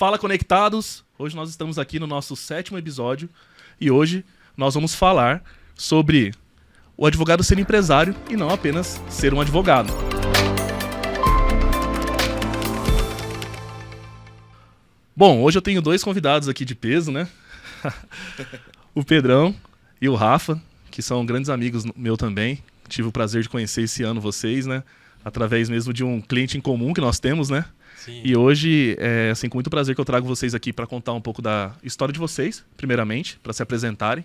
Fala Conectados! Hoje nós estamos aqui no nosso 7º episódio e hoje nós vamos falar sobre o advogado ser empresário e não apenas ser um advogado. Bom, hoje eu tenho 2 convidados aqui de peso, né? O Pedrão e o Rafa, que são grandes amigos meu também. Tive o prazer de conhecer esse ano vocês, né? Através mesmo de um cliente em comum que nós temos, né? Sim. E hoje, assim, com muito prazer que eu trago vocês aqui para contar um pouco da história de vocês, primeiramente, para se apresentarem,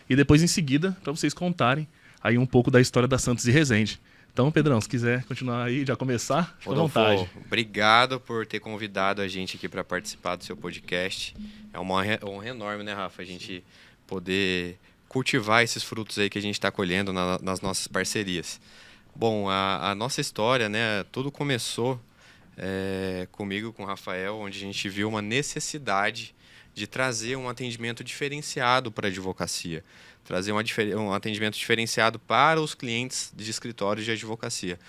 e depois, em seguida, para vocês contarem aí um pouco da história da Santos e Resende. Então, Pedrão, se quiser continuar aí, já começar, fica à vontade. Obrigado por ter convidado a gente aqui para participar do seu podcast. É uma honra enorme, né, Rafa? A gente poder cultivar esses frutos aí que a gente está colhendo nas nossas parcerias. Bom, a nossa história, né, tudo começou comigo, com o Rafael, onde a gente viu uma necessidade de trazer um atendimento diferenciado para a advocacia, trazer um atendimento diferenciado para os clientes de escritórios de advocacia,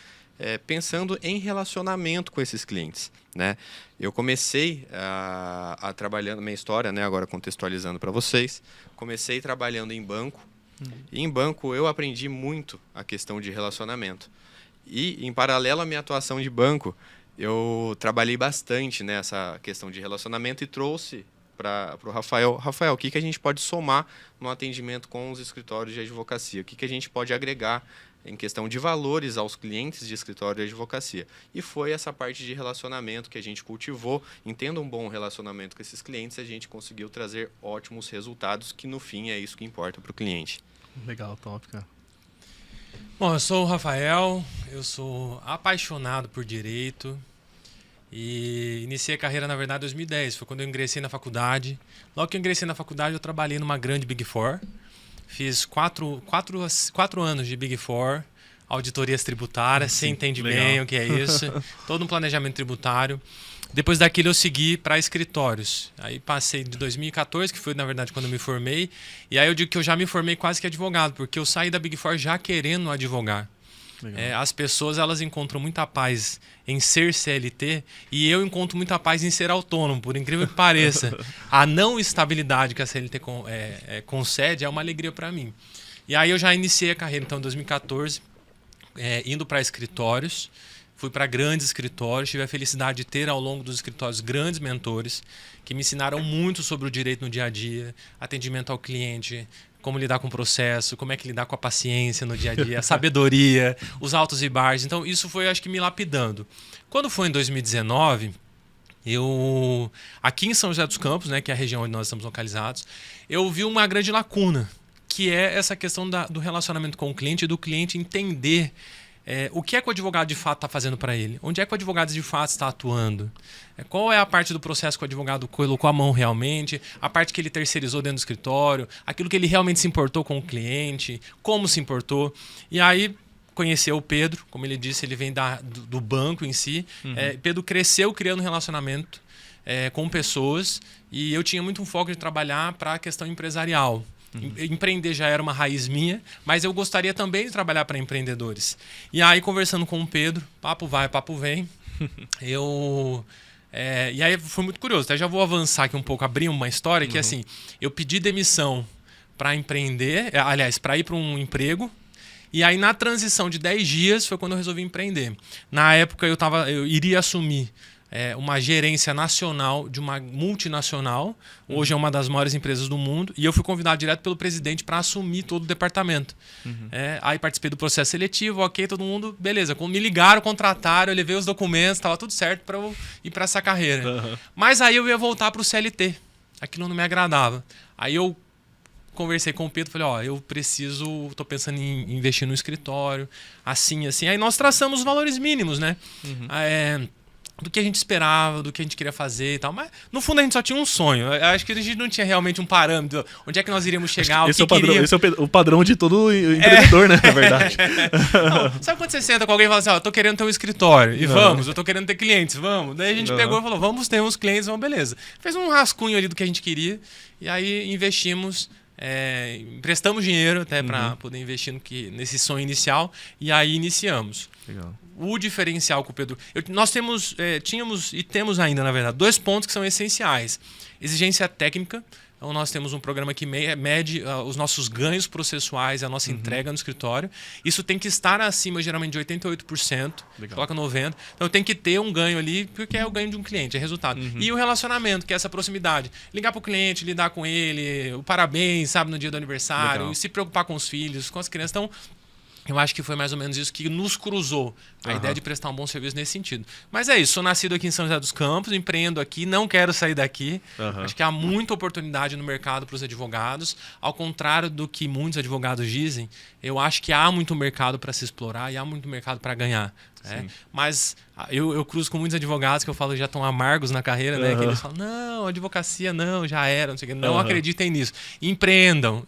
pensando em relacionamento com esses clientes, né? Eu comecei a trabalhando, minha história, né, agora contextualizando para vocês, comecei trabalhando em banco, e em banco eu aprendi muito a questão de relacionamento. E, em paralelo à minha atuação de banco, eu trabalhei bastante nessa questão de relacionamento e trouxe para o Rafael. Rafael, o que a gente pode somar no atendimento com os escritórios de advocacia? O que a gente pode agregar em questão de valores aos clientes de escritório de advocacia? E foi essa parte de relacionamento que a gente cultivou. Tendo um bom relacionamento com esses clientes, a gente conseguiu trazer ótimos resultados, que no fim é isso que importa para o cliente. Legal, top, cara. Bom, eu sou o Rafael, eu sou apaixonado por direito e iniciei a carreira, na verdade, em 2010. Foi quando eu ingressei na faculdade. Logo que eu ingressei na faculdade, eu trabalhei numa grande Big Four. Fiz 4 anos de Big Four, auditorias tributárias, sem entender bem o que é isso, todo um planejamento tributário. Depois daquilo eu segui para escritórios. Aí passei de 2014, que foi na verdade quando eu me formei. E aí eu digo que eu já me formei quase que advogado, porque eu saí da Big Four já querendo advogar. As pessoas elas encontram muita paz em ser CLT e eu encontro muita paz em ser autônomo, por incrível que pareça. A não estabilidade que a CLT concede é uma alegria para mim. E aí eu já iniciei a carreira então em 2014, indo para escritórios. Fui para grandes escritórios, tive a felicidade de ter ao longo dos escritórios grandes mentores que me ensinaram muito sobre o direito no dia a dia, atendimento ao cliente, como lidar com o processo, como é que lidar com a paciência no dia a dia, a sabedoria, os altos e baixos. Então isso foi, acho que, me lapidando. Quando foi em 2019, eu, aqui em São José dos Campos, né, que é a região onde nós estamos localizados, eu vi uma grande lacuna, que é essa questão do relacionamento com o cliente e do cliente entender o que é que o advogado de fato está fazendo para ele? Onde é que o advogado de fato está atuando? Qual é a parte do processo que o advogado colocou a mão realmente? A parte que ele terceirizou dentro do escritório? Aquilo que ele realmente se importou com o cliente? Como se importou? E aí conheceu o Pedro, como ele disse, ele vem do banco em si. Pedro cresceu criando um relacionamento com pessoas e eu tinha muito um foco de trabalhar para a questão empresarial. Empreender já era uma raiz minha, mas eu gostaria também de trabalhar para empreendedores. E aí, conversando com o Pedro, papo vai, papo vem, e aí foi muito curioso. Até já vou avançar aqui um pouco, abrir uma história que assim, eu pedi demissão para empreender, aliás, para ir para um emprego. E aí, na transição de 10 dias, foi quando eu resolvi empreender. Na época, eu iria assumir uma gerência nacional de uma multinacional, hoje é uma das maiores empresas do mundo, e eu fui convidado direto pelo presidente para assumir todo o departamento. Aí participei do processo seletivo, ok, todo mundo, beleza. Quando me ligaram, contrataram, eu levei os documentos, estava tudo certo para eu ir para essa carreira. Mas aí eu ia voltar para o CLT, aquilo não me agradava. Aí eu conversei com o Pedro, falei, estou pensando em investir no escritório, assim. Aí nós traçamos os valores mínimos, né? Do que a gente esperava, do que a gente queria fazer e tal. Mas, no fundo, a gente só tinha um sonho. Eu acho que a gente não tinha realmente um parâmetro. Onde é que nós iríamos chegar, esse é o padrão de todo empreendedor, né? Na verdade. Não, sabe quando você senta com alguém e fala assim, eu tô querendo ter um escritório, e vamos, eu tô querendo ter clientes, vamos. Daí a gente pegou e falou, vamos ter uns clientes, vamos, beleza. Fez um rascunho ali do que a gente queria, e aí investimos emprestamos dinheiro até para poder investir nesse sonho inicial e aí iniciamos. Legal. O diferencial com o Pedro... nós tínhamos e temos ainda, na verdade, 2 pontos que são essenciais. Exigência técnica. Então, nós temos um programa que mede os nossos ganhos processuais, a nossa entrega no escritório. Isso tem que estar acima, geralmente, de 88%. Legal. Coloca 90%. Então, tem que ter um ganho ali, porque é o ganho de um cliente, é resultado. E o relacionamento, que é essa proximidade. Ligar para o cliente, lidar com ele, o parabéns, sabe, no dia do aniversário, Legal. e se preocupar com os filhos, com as crianças. Então, eu acho que foi mais ou menos isso que nos cruzou. A ideia de prestar um bom serviço nesse sentido. Mas é isso, sou nascido aqui em São José dos Campos, empreendo aqui, não quero sair daqui. Acho que há muita oportunidade no mercado para os advogados. Ao contrário do que muitos advogados dizem, eu acho que há muito mercado para se explorar e há muito mercado para ganhar. Mas eu cruzo com muitos advogados que eu falo que já estão amargos na carreira, né? Que eles falam, não, advocacia não, já era, não sei o quê. Não acreditem nisso. Empreendam,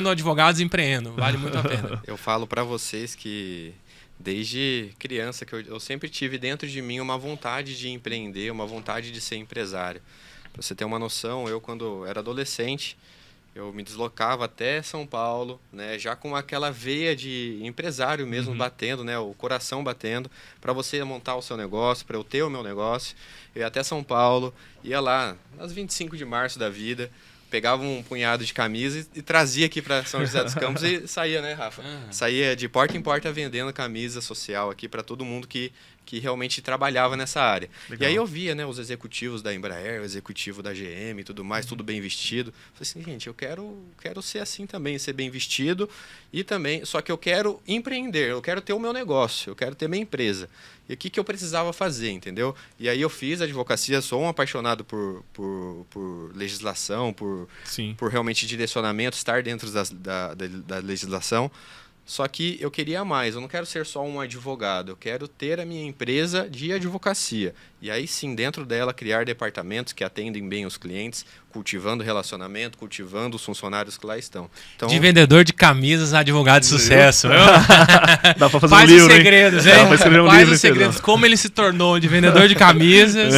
advogados empreendam. Vale muito a pena. Eu falo para vocês que desde criança que eu sempre tive dentro de mim uma vontade de empreender, uma vontade de ser empresário. Para você ter uma noção, eu quando era adolescente, eu me deslocava até São Paulo, né, já com aquela veia de empresário mesmo batendo, né, o coração batendo, para você montar o seu negócio, para eu ter o meu negócio. Eu ia até São Paulo, ia lá nas 25 de março da vida, pegava um punhado de camisa e trazia aqui para São José dos Campos e saía, né, Rafa? Saía de porta em porta vendendo camisa social aqui para todo mundo que realmente trabalhava nessa área. Legal. E aí eu via, né, os executivos da Embraer, o executivo da GM e tudo mais, tudo bem vestido. Falei assim, gente, eu quero ser assim também, ser bem vestido e também, só que eu quero empreender, eu quero ter o meu negócio, eu quero ter minha empresa. E o que eu precisava fazer, entendeu? E aí eu fiz advocacia, sou um apaixonado por legislação, por realmente direcionamento, estar dentro da legislação. Só que eu queria mais, eu não quero ser só um advogado, eu quero ter a minha empresa de advocacia. E aí sim, dentro dela, criar departamentos que atendem bem os clientes, cultivando relacionamento, cultivando os funcionários que lá estão. Então, de vendedor de camisas a advogado de sucesso. Dá pra fazer um livro, segredos, hein? Quais os segredos, como ele se tornou de vendedor de camisas.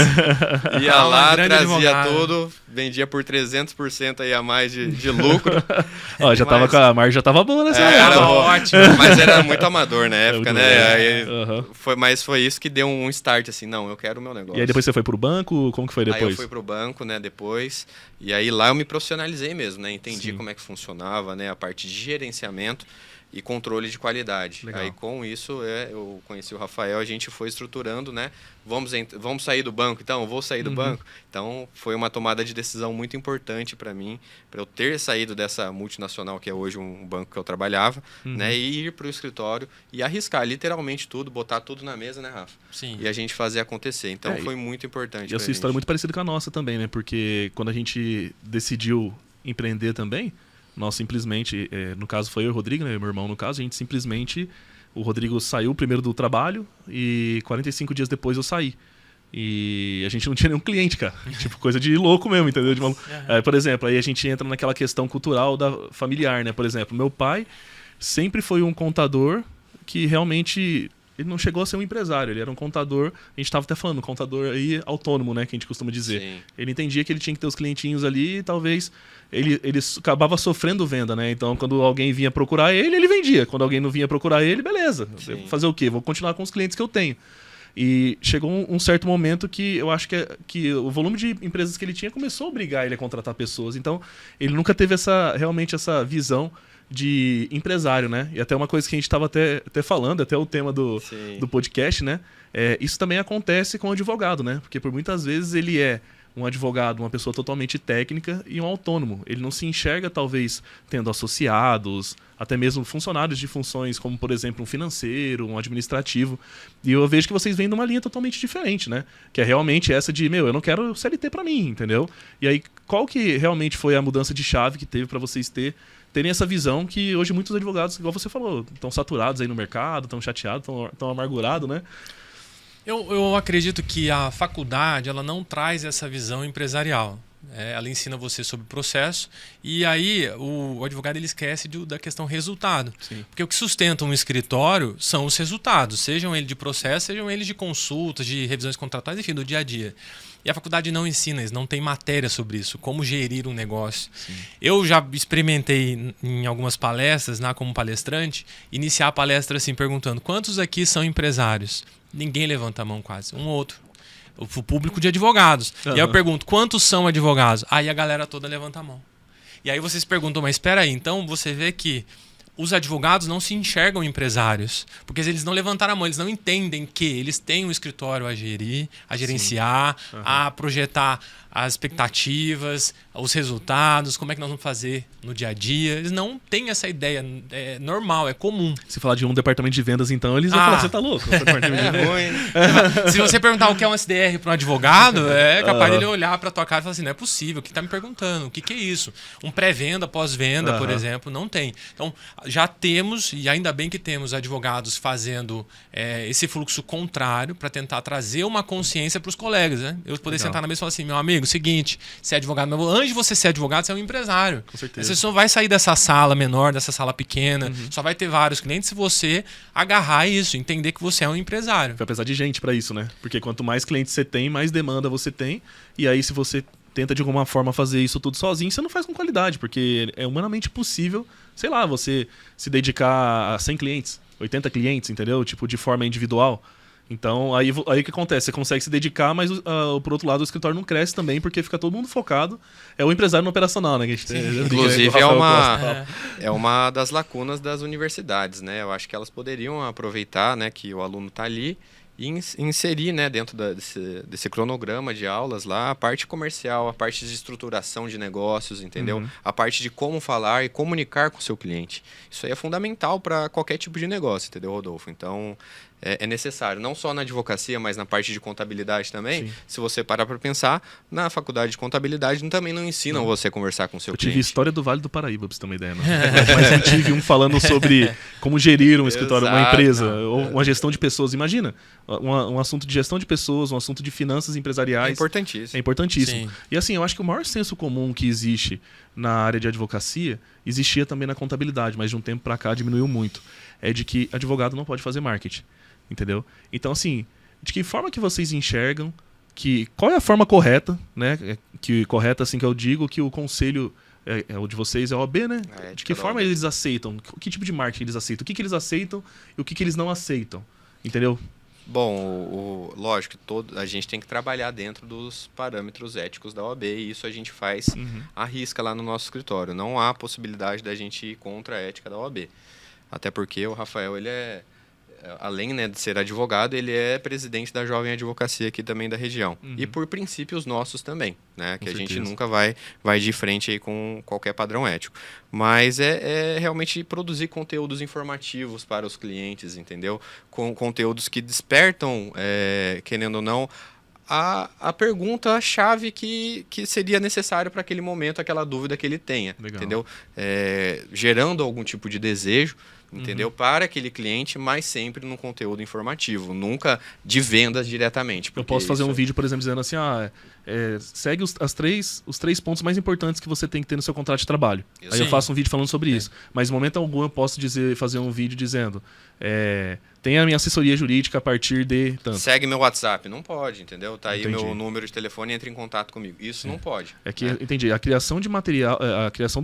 Ia lá, trazia tudo, vendia por 300% aí a mais de lucro. Ó, já tava com a margem, já tava boa nessa época. Era ótimo. Mas era muito amador na época, né? Aí, mas foi isso que deu um start, assim, não, eu quero o meu negócio. E aí depois você foi pro banco? Como que foi depois? Aí eu fui pro banco, né, depois. E aí lá eu me profissionalizei mesmo, né? Entendi como é que funcionava, né? A parte de gerenciamento e controle de qualidade. Legal. Aí com isso eu conheci o Rafael, a gente foi estruturando, né? Vamos sair do banco, então? Vou sair do banco. Então foi uma tomada de decisão muito importante para mim, para eu ter saído dessa multinacional que é hoje um banco que eu trabalhava, né? E ir para o escritório e arriscar literalmente tudo, botar tudo na mesa, né, Rafa? Sim. E a gente fazer acontecer. Então foi muito importante. E a sua história é muito parecida com a nossa também, né? Porque quando a gente decidiu empreender também, nós simplesmente, no caso foi eu e o Rodrigo, né, meu irmão no caso, a gente simplesmente, o Rodrigo saiu primeiro do trabalho e 45 dias depois eu saí. E a gente não tinha nenhum cliente, cara. Tipo, coisa de louco mesmo, entendeu? De maluco. Por exemplo, aí a gente entra naquela questão cultural familiar, né? Por exemplo, meu pai sempre foi um contador que realmente... Ele não chegou a ser um empresário, ele era um contador, a gente estava até falando, um contador aí autônomo, né, que a gente costuma dizer. Sim. Ele entendia que ele tinha que ter os clientinhos ali e talvez ele acabava sofrendo venda, né? Então, quando alguém vinha procurar ele vendia. Quando alguém não vinha procurar ele, beleza. Vou fazer o quê? Vou continuar com os clientes que eu tenho. E chegou um certo momento que eu acho que o volume de empresas que ele tinha começou a obrigar ele a contratar pessoas. Então, ele nunca teve realmente essa visão de empresário, né? E até uma coisa que a gente estava até falando, até o tema do podcast, né? Isso também acontece com o advogado, né? Porque por muitas vezes ele é um advogado, uma pessoa totalmente técnica e um autônomo. Ele não se enxerga, talvez, tendo associados, até mesmo funcionários de funções como, por exemplo, um financeiro, um administrativo. E eu vejo que vocês vêm de uma linha totalmente diferente, né? Que é realmente essa de, eu não quero CLT para mim, entendeu? E aí, qual que realmente foi a mudança de chave que teve para vocês terem essa visão que hoje muitos advogados, igual você falou, estão saturados aí no mercado, estão chateados, estão amargurados, né? Eu acredito que a faculdade ela não traz essa visão empresarial. Ela ensina você sobre o processo. E aí o advogado ele esquece da questão resultado. Sim. Porque o que sustenta um escritório são os resultados. Sejam eles de processo, sejam eles de consultas, de revisões contratuais, enfim, do dia a dia. E a faculdade não ensina isso, não tem matéria sobre isso, como gerir um negócio. Sim. Eu já experimentei em algumas palestras, como palestrante, iniciar a palestra assim, perguntando: quantos aqui são empresários? Ninguém levanta a mão quase, um ou outro. O público de advogados. Uhum. E aí eu pergunto: quantos são advogados? Aí a galera toda levanta a mão. E aí vocês perguntam: mas espera aí, então você vê que os advogados não se enxergam empresários, porque eles não levantaram a mão, eles não entendem que eles têm um escritório a gerir, a gerenciar, a projetar as expectativas, os resultados, como é que nós vamos fazer no dia a dia. Eles não têm essa ideia, é normal, é comum. Se falar de um departamento de vendas, então, eles vão falar: você tá louco? Se você perguntar o que é um SDR para um advogado, é capaz dele olhar para tua cara e falar assim: não é possível, o que tá me perguntando? O que é isso? Um pré-venda, pós-venda, por exemplo, não tem. Então, já temos, e ainda bem que temos advogados fazendo esse fluxo contrário para tentar trazer uma consciência para os colegas, né? Eu poder sentar na mesa e falar assim: meu amigo, seguinte, você é advogado, mas antes de você ser advogado, você é um empresário. Com certeza. Você só vai sair dessa sala menor, dessa sala pequena, só vai ter vários clientes se você agarrar isso, entender que você é um empresário. Vai precisar de gente para isso, né? Porque quanto mais clientes você tem, mais demanda você tem. E aí, se você tenta de alguma forma fazer isso tudo sozinho, você não faz com qualidade, porque é humanamente possível, sei lá, você se dedicar a 100 clientes, 80 clientes, entendeu? Tipo, de forma individual. Então, aí o que acontece? Você consegue se dedicar, mas por outro lado o escritório não cresce também, porque fica todo mundo focado. É o empresário no operacional, né? Que a gente Inclusive, é uma das lacunas das universidades, né? Eu acho que elas poderiam aproveitar, né, que o aluno está ali e inserir, né, dentro desse cronograma de aulas lá a parte comercial, a parte de estruturação de negócios, entendeu? A parte de como falar e comunicar com o seu cliente. Isso aí é fundamental para qualquer tipo de negócio, entendeu, Rodolfo? Então, é necessário, não só na advocacia, mas na parte de contabilidade também. Sim. Se você parar para pensar, na faculdade de contabilidade também não ensinam você a conversar com o seu cliente. Eu tive história do Vale do Paraíba, pra você ter uma ideia. Mas não tive um falando sobre como gerir um escritório, uma empresa, ou uma gestão de pessoas. Imagina, um assunto de gestão de pessoas, um assunto de finanças empresariais. É importantíssimo. É importantíssimo. Sim. E assim, eu acho que o maior senso comum que existe na área de advocacia existia também na contabilidade, mas de um tempo para cá diminuiu muito. É de que advogado não pode fazer marketing. Entendeu? Então, assim, de que forma que vocês enxergam qual é a forma correta, né? Que correta, assim, que eu digo que o conselho o de vocês é a OAB, né? De que forma eles aceitam? Que tipo de marketing eles aceitam? O que eles aceitam e o que eles não aceitam? Entendeu? Bom, lógico, a gente tem que trabalhar dentro dos parâmetros éticos da OAB e isso a gente faz à risca lá no nosso escritório. Não há possibilidade da gente ir contra a ética da OAB. Até porque o Rafael, ele além, né, de ser advogado, ele é presidente da Jovem Advocacia aqui também da região. E por princípios nossos também, né? Que a gente nunca vai de frente aí com qualquer padrão ético. Mas é realmente produzir conteúdos informativos para os clientes, entendeu? Com conteúdos que despertam, querendo ou não, a pergunta-chave que seria necessário para aquele momento, aquela dúvida que ele tenha. Legal. Entendeu? Gerando algum tipo de desejo, entendeu? Para aquele cliente, mas sempre num conteúdo informativo, nunca de vendas diretamente. Eu posso fazer um vídeo, por exemplo, dizendo assim, segue os três pontos mais importantes que você tem que ter no seu contrato de trabalho. Aí eu faço um vídeo falando sobre isso. Mas em momento algum eu posso fazer um vídeo dizendo, tem a minha assessoria jurídica a partir de tanto. Segue meu WhatsApp. Não pode, entendeu? Tá aí meu número de telefone, entra em contato comigo. Isso não pode. Entendi. A criação do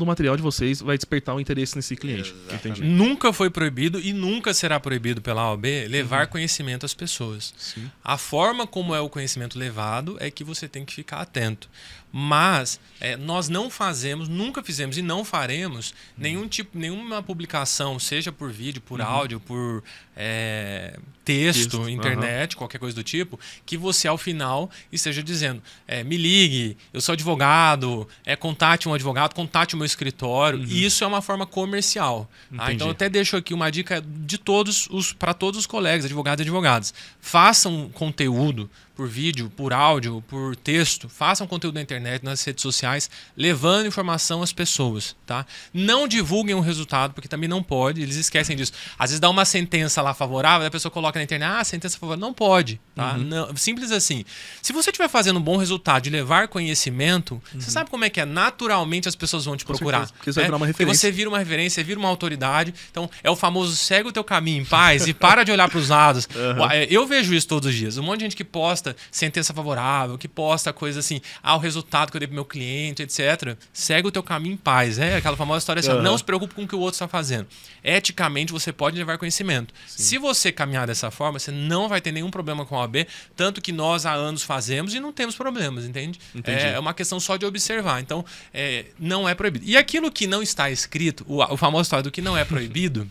material de vocês vai despertar o interesse nesse cliente. Entendi. Nunca foi proibido e nunca será proibido pela OAB levar conhecimento às pessoas. Sim. A forma como é o conhecimento levado é que você tem que ficar atento. Mas nós não fazemos, nunca fizemos e não faremos nenhuma publicação, seja por vídeo, por áudio, por texto, internet, qualquer coisa do tipo, que você ao final esteja dizendo, me ligue, eu sou advogado, contate um advogado, contate o meu escritório. E isso é uma forma comercial. Então eu até deixo aqui uma dica de para todos os colegas, advogados e advogadas. Façam conteúdo por vídeo, por áudio, por texto, façam conteúdo na internet, internet, nas redes sociais, levando informação às pessoas, tá? Não divulguem o resultado, porque também não pode, eles esquecem disso. Às vezes dá uma sentença lá favorável, a pessoa coloca na internet, sentença favorável. Não pode, tá? Não, simples assim. Se você estiver fazendo um bom resultado de levar conhecimento, você sabe como é que é? Naturalmente as pessoas vão te procurar. Porque você vai virar uma referência. Porque você vira uma referência, vira uma autoridade. Então, é o famoso segue o teu caminho em paz e para de olhar para os lados. Eu vejo isso todos os dias. Um monte de gente que posta sentença favorável, que posta coisa assim, o resultado que eu dei pro meu cliente, etc. Segue o teu caminho em paz. É aquela famosa história assim, não se preocupe com o que o outro está fazendo. Eticamente, você pode levar conhecimento. Sim. Se você caminhar dessa forma, você não vai ter nenhum problema com a OAB, tanto que nós há anos fazemos e não temos problemas, entende? É uma questão só de observar. Então, não é proibido. E aquilo que não está escrito, o famoso história do que não é proibido,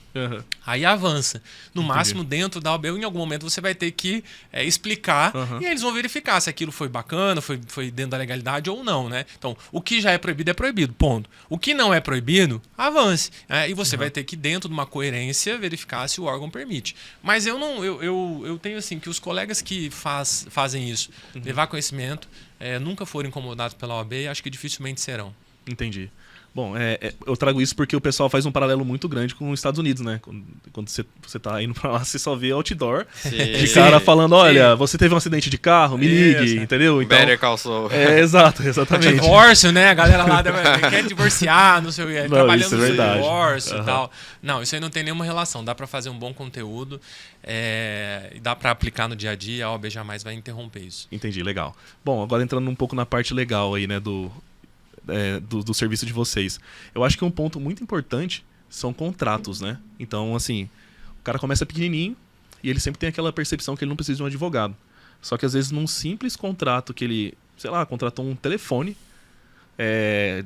aí avança. No máximo, dentro da OAB, em algum momento você vai ter que explicar e eles vão verificar se aquilo foi bacana, foi dentro da legalidade ou não, né? Então, o que já é proibido, ponto. O que não é proibido, avance. E você vai ter que, dentro de uma coerência, verificar se o órgão permite. Mas eu tenho assim, que os colegas que fazem isso, levar conhecimento, nunca foram incomodados pela OAB e acho que dificilmente serão. Entendi. Bom, eu trago isso porque o pessoal faz um paralelo muito grande com os Estados Unidos, né? Quando você tá indo pra lá, você só vê outdoor de cara falando, olha, você teve um acidente de carro, me ligue, entendeu? Então, Better Call Saul. Exatamente. Divórcio, né? A galera lá quer divorciar, não sei o que, trabalhando no divórcio e tal. Não, isso aí não tem nenhuma relação. Dá pra fazer um bom conteúdo e dá pra aplicar no dia a dia, a OAB jamais vai interromper isso. Entendi, legal. Bom, agora entrando um pouco na parte legal aí, né, do serviço de vocês. Eu acho que um ponto muito importante são contratos, né? Então, assim, o cara começa pequenininho e ele sempre tem aquela percepção que ele não precisa de um advogado. Só que, às vezes, num simples contrato que ele, sei lá, contratou um telefone,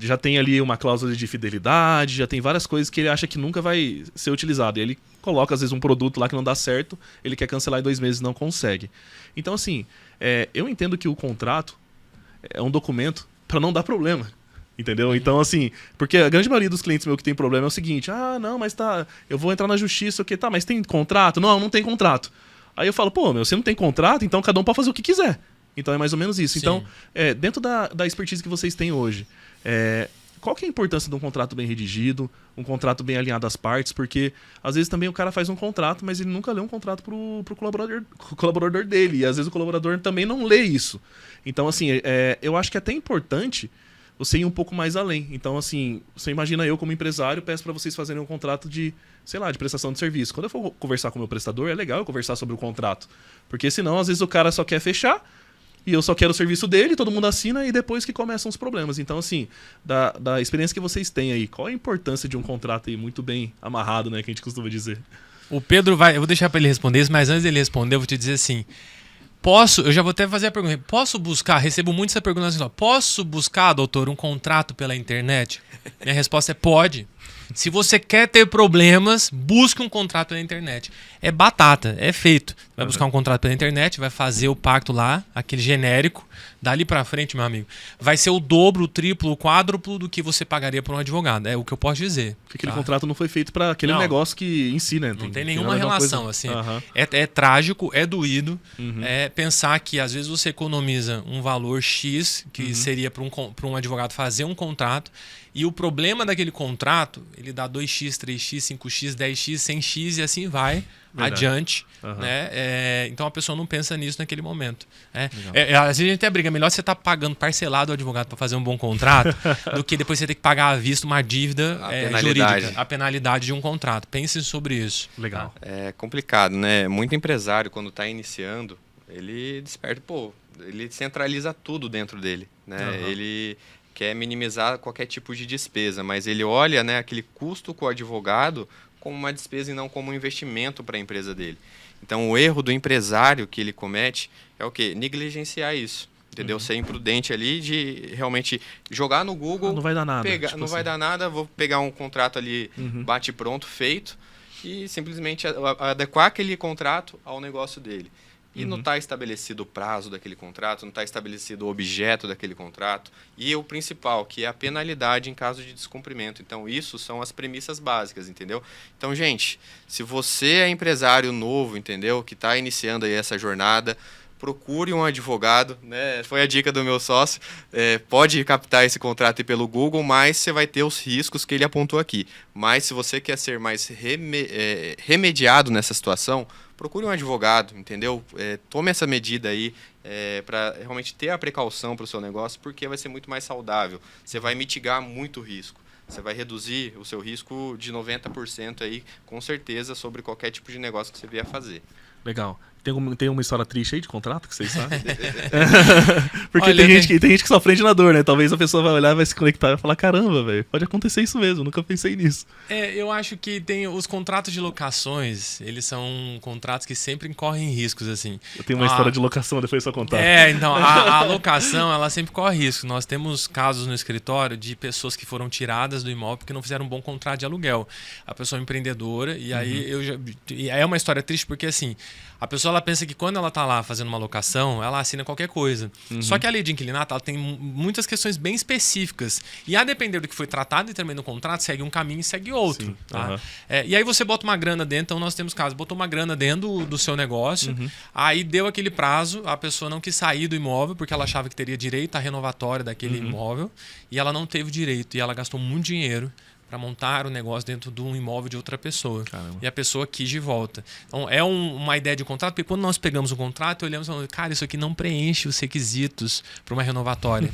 já tem ali uma cláusula de fidelidade, já tem várias coisas que ele acha que nunca vai ser utilizado. E ele coloca, às vezes, um produto lá que não dá certo, ele quer cancelar em 2 meses e não consegue. Então, assim, eu entendo que o contrato é um documento para não dar problema. Entendeu? Então, assim, porque a grande maioria dos clientes meus que tem problema é o seguinte, não, mas eu vou entrar na justiça, mas tem contrato? Não tem contrato. Aí eu falo, você não tem contrato, então cada um pode fazer o que quiser. Então é mais ou menos isso. Sim. Então, dentro da expertise que vocês têm hoje, qual que é a importância de um contrato bem redigido, um contrato bem alinhado às partes? Porque, às vezes, também o cara faz um contrato, mas ele nunca lê um contrato pro colaborador dele. E, às vezes, o colaborador também não lê isso. Então, assim, eu acho que é até importante você ir um pouco mais além. Então, assim, você imagina eu como empresário, peço para vocês fazerem um contrato de, sei lá, de prestação de serviço. Quando eu for conversar com o meu prestador, é legal eu conversar sobre o contrato. Porque senão, às vezes, o cara só quer fechar e eu só quero o serviço dele, todo mundo assina e depois que começam os problemas. Então, assim, da experiência que vocês têm aí, qual a importância de um contrato aí muito bem amarrado, né, que a gente costuma dizer? O Pedro eu vou deixar para ele responder isso, mas antes dele responder, eu vou te dizer assim, eu já vou até fazer a pergunta, recebo muito essa pergunta assim, posso buscar, doutor, um contrato pela internet? Minha resposta é pode. Se você quer ter problemas, busque um contrato pela internet. É batata, é feito. Vai buscar um contrato pela internet, vai fazer o pacto lá, aquele genérico. Dali pra frente, meu amigo, vai ser o dobro, o triplo, o quádruplo do que você pagaria por um advogado. É o que eu posso dizer. Porque aquele contrato não foi feito para aquele negócio que em si, né? Não tem nenhuma relação, assim. É trágico, é doído. Pensar que às vezes você economiza um valor X, que seria para um advogado fazer um contrato, e o problema daquele contrato, ele dá 2x, 3x, 5x, 10x, 100x e assim vai adiante. Né? Então a pessoa não pensa nisso naquele momento. Às vezes a gente até briga, melhor você estar pagando parcelado ao advogado para fazer um bom contrato do que depois você ter que pagar à vista uma dívida jurídica, a penalidade de um contrato. Pensem sobre isso. Legal. É complicado, né? Muito empresário, quando está iniciando, ele desperta, ele centraliza tudo dentro dele, né? Ele quer minimizar qualquer tipo de despesa, mas ele olha, né, aquele custo com o advogado como uma despesa e não como um investimento para a empresa dele. Então, o erro do empresário que ele comete é o quê? Negligenciar isso, entendeu? Ser imprudente ali de realmente jogar no Google... não vai dar nada. Não vai dar nada, vou pegar um contrato ali, bate pronto, feito, e simplesmente adequar aquele contrato ao negócio dele. E não está estabelecido o prazo daquele contrato, não está estabelecido o objeto daquele contrato. E o principal, que é a penalidade em caso de descumprimento. Então, isso são as premissas básicas, entendeu? Então, gente, se você é empresário novo, entendeu? Que está iniciando aí essa jornada, procure um advogado, né? Foi a dica do meu sócio. Pode captar esse contrato aí pelo Google, mas você vai ter os riscos que ele apontou aqui. Mas se você quer ser mais remediado nessa situação, procure um advogado, entendeu? Tome essa medida aí para realmente ter a precaução para o seu negócio, porque vai ser muito mais saudável. Você vai mitigar muito o risco. Você vai reduzir o seu risco de 90% aí, com certeza, sobre qualquer tipo de negócio que você vier fazer. Legal. Tem uma história triste aí de contrato que vocês sabem? Porque Olha, tem gente que só aprende na dor, né? Talvez a pessoa vai olhar, vai se conectar e vai falar, caramba, velho, pode acontecer isso mesmo, nunca pensei nisso. Eu acho que tem os contratos de locações, eles são contratos que sempre incorrem riscos, assim. Eu tenho uma história de locação, depois só contar. Então, a locação, ela sempre corre risco. Nós temos casos no escritório de pessoas que foram tiradas do imóvel porque não fizeram um bom contrato de aluguel. A pessoa é empreendedora, e aí e é uma história triste porque, assim, a pessoa ela pensa que quando ela está lá fazendo uma locação, ela assina qualquer coisa. Só que a lei de inquilinato ela tem muitas questões bem específicas. E a depender do que foi tratado e também no contrato, segue um caminho e segue outro. Sim, tá? E aí você bota uma grana dentro, então nós temos casos, botou uma grana dentro do seu negócio, aí deu aquele prazo, a pessoa não quis sair do imóvel porque ela achava que teria direito à renovatória daquele imóvel, e ela não teve direito, e ela gastou muito dinheiro para montar o negócio dentro de um imóvel de outra pessoa. Caramba. E a pessoa quis de volta. Então, é uma ideia de contrato, porque quando nós pegamos o contrato, olhamos e falamos, cara, isso aqui não preenche os requisitos para uma renovatória.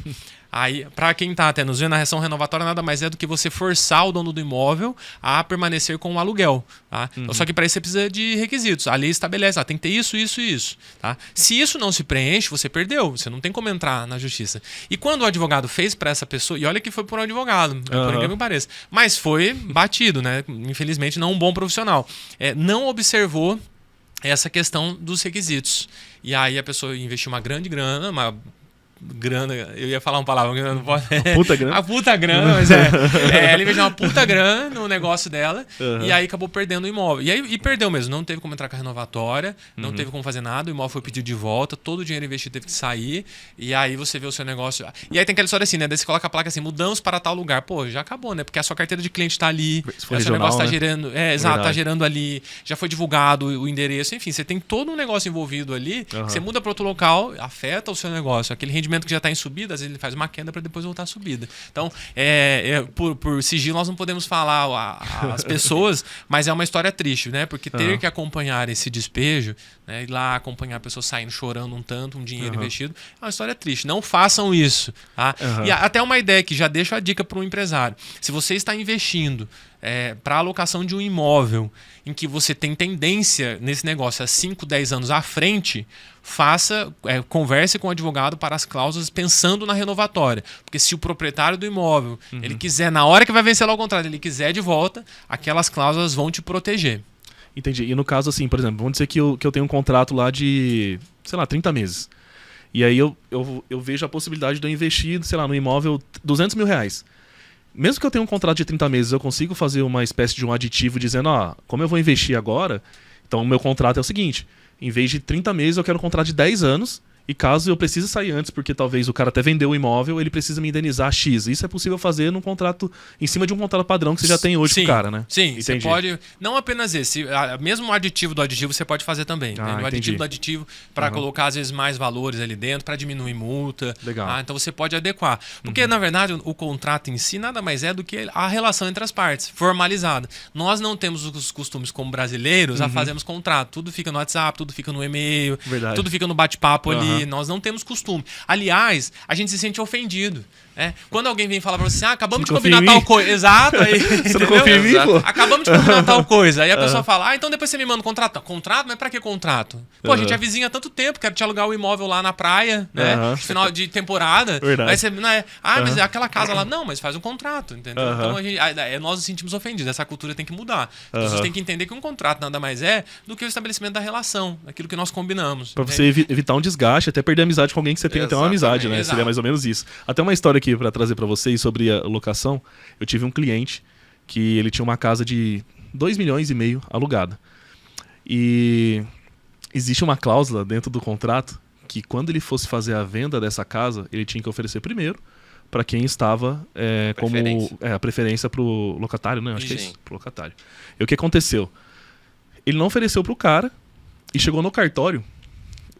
Aí, para quem está até nos vendo, a ação renovatória nada mais é do que você forçar o dono do imóvel a permanecer com o aluguel. Tá? Então, só que para isso você precisa de requisitos. A lei estabelece, tem que ter isso, isso e isso. Tá? Se isso não se preenche, você perdeu. Você não tem como entrar na justiça. E quando o advogado fez para essa pessoa, e olha que foi por um advogado, por incrível que pareça, mas foi batido, né? Infelizmente, não um bom profissional. Não observou essa questão dos requisitos. E aí a pessoa investiu uma grande grana, eu ia falar uma palavra que eu não posso. Puta grana. A puta grana, mas ela investiu uma puta grana no negócio dela e aí acabou perdendo o imóvel. E perdeu mesmo, não teve como entrar com a renovatória, não teve como fazer nada, o imóvel foi pedido de volta, todo o dinheiro investido teve que sair, e aí você vê o seu negócio. E aí tem aquela história assim, né? Daí você coloca a placa assim, mudamos para tal lugar. Pô, já acabou, né? Porque a sua carteira de cliente tá ali, o seu negócio tá gerando. Exato, tá gerando ali, já foi divulgado o endereço, enfim, você tem todo um negócio envolvido ali, você muda para outro local, afeta o seu negócio. Aquele rendimento que já está em subida, às vezes ele faz uma queda para depois voltar a subida. Então, por sigilo, nós não podemos falar as pessoas, mas é uma história triste, né? Porque ter que acompanhar esse despejo, né? Ir lá acompanhar a pessoa saindo chorando um dinheiro investido, é uma história triste. Não façam isso. Tá? E até uma ideia que já deixo a dica para um empresário. Se você está investindo para a alocação de um imóvel em que você tem tendência nesse negócio há 5, 10 anos à frente, converse com o advogado para as cláusulas pensando na renovatória. Porque se o proprietário do imóvel ele quiser, na hora que vai vencer lá o contrato, ele quiser de volta, aquelas cláusulas vão te proteger. Entendi. E no caso, assim, por exemplo, vamos dizer que eu tenho um contrato lá de, sei lá, 30 meses. E aí eu vejo a possibilidade de eu investir, sei lá, no imóvel R$200 mil. Mesmo que eu tenha um contrato de 30 meses, eu consigo fazer uma espécie de um aditivo dizendo, como eu vou investir agora, então o meu contrato é o seguinte, em vez de 30 meses eu quero um contrato de 10 anos, e caso eu precise sair antes, porque talvez o cara até vendeu o imóvel, ele precisa me indenizar X. Isso é possível fazer num contrato, em cima de um contrato padrão que você já tem hoje com o cara, né? Sim, você pode. Não apenas esse. Mesmo o aditivo do aditivo você pode fazer também. Né? O aditivo do aditivo para colocar, às vezes, mais valores ali dentro, para diminuir multa. Legal. Então você pode adequar. Porque, na verdade, o contrato em si nada mais é do que a relação entre as partes, formalizada. Nós não temos os costumes como brasileiros a fazermos contrato. Tudo fica no WhatsApp, tudo fica no e-mail, tudo fica no bate-papo ali. Nós não temos costume. Aliás, a gente se sente ofendido. Quando alguém vem falar pra você, acabamos de combinar tal coisa. Exato. Aí, você não confia em mim, pô? Acabamos de combinar tal coisa. Aí a pessoa fala, então depois você me manda um contrato. Contrato? Mas pra que contrato? Pô, a gente é vizinha há tanto tempo, quero te alugar o imóvel lá na praia, né? Final de temporada. Verdade. Aí você, mas é aquela casa lá. Não, mas faz um contrato, entendeu? Então nós nos sentimos ofendidos. Essa cultura tem que mudar. As pessoas têm que entender que um contrato nada mais é do que o estabelecimento da relação, aquilo que nós combinamos. Pra você evitar um desgaste, até perder a amizade com alguém que você tem até uma amizade, né? Exato. Seria mais ou menos isso. Até uma história aqui pra trazer pra vocês sobre a locação. Eu tive um cliente que ele tinha uma casa de 2,5 milhões alugada. E existe uma cláusula dentro do contrato que quando ele fosse fazer a venda dessa casa, ele tinha que oferecer primeiro para quem estava como a preferência para o locatário, né? Acho que é isso, pro locatário. E o que aconteceu? Ele não ofereceu para o cara e chegou no cartório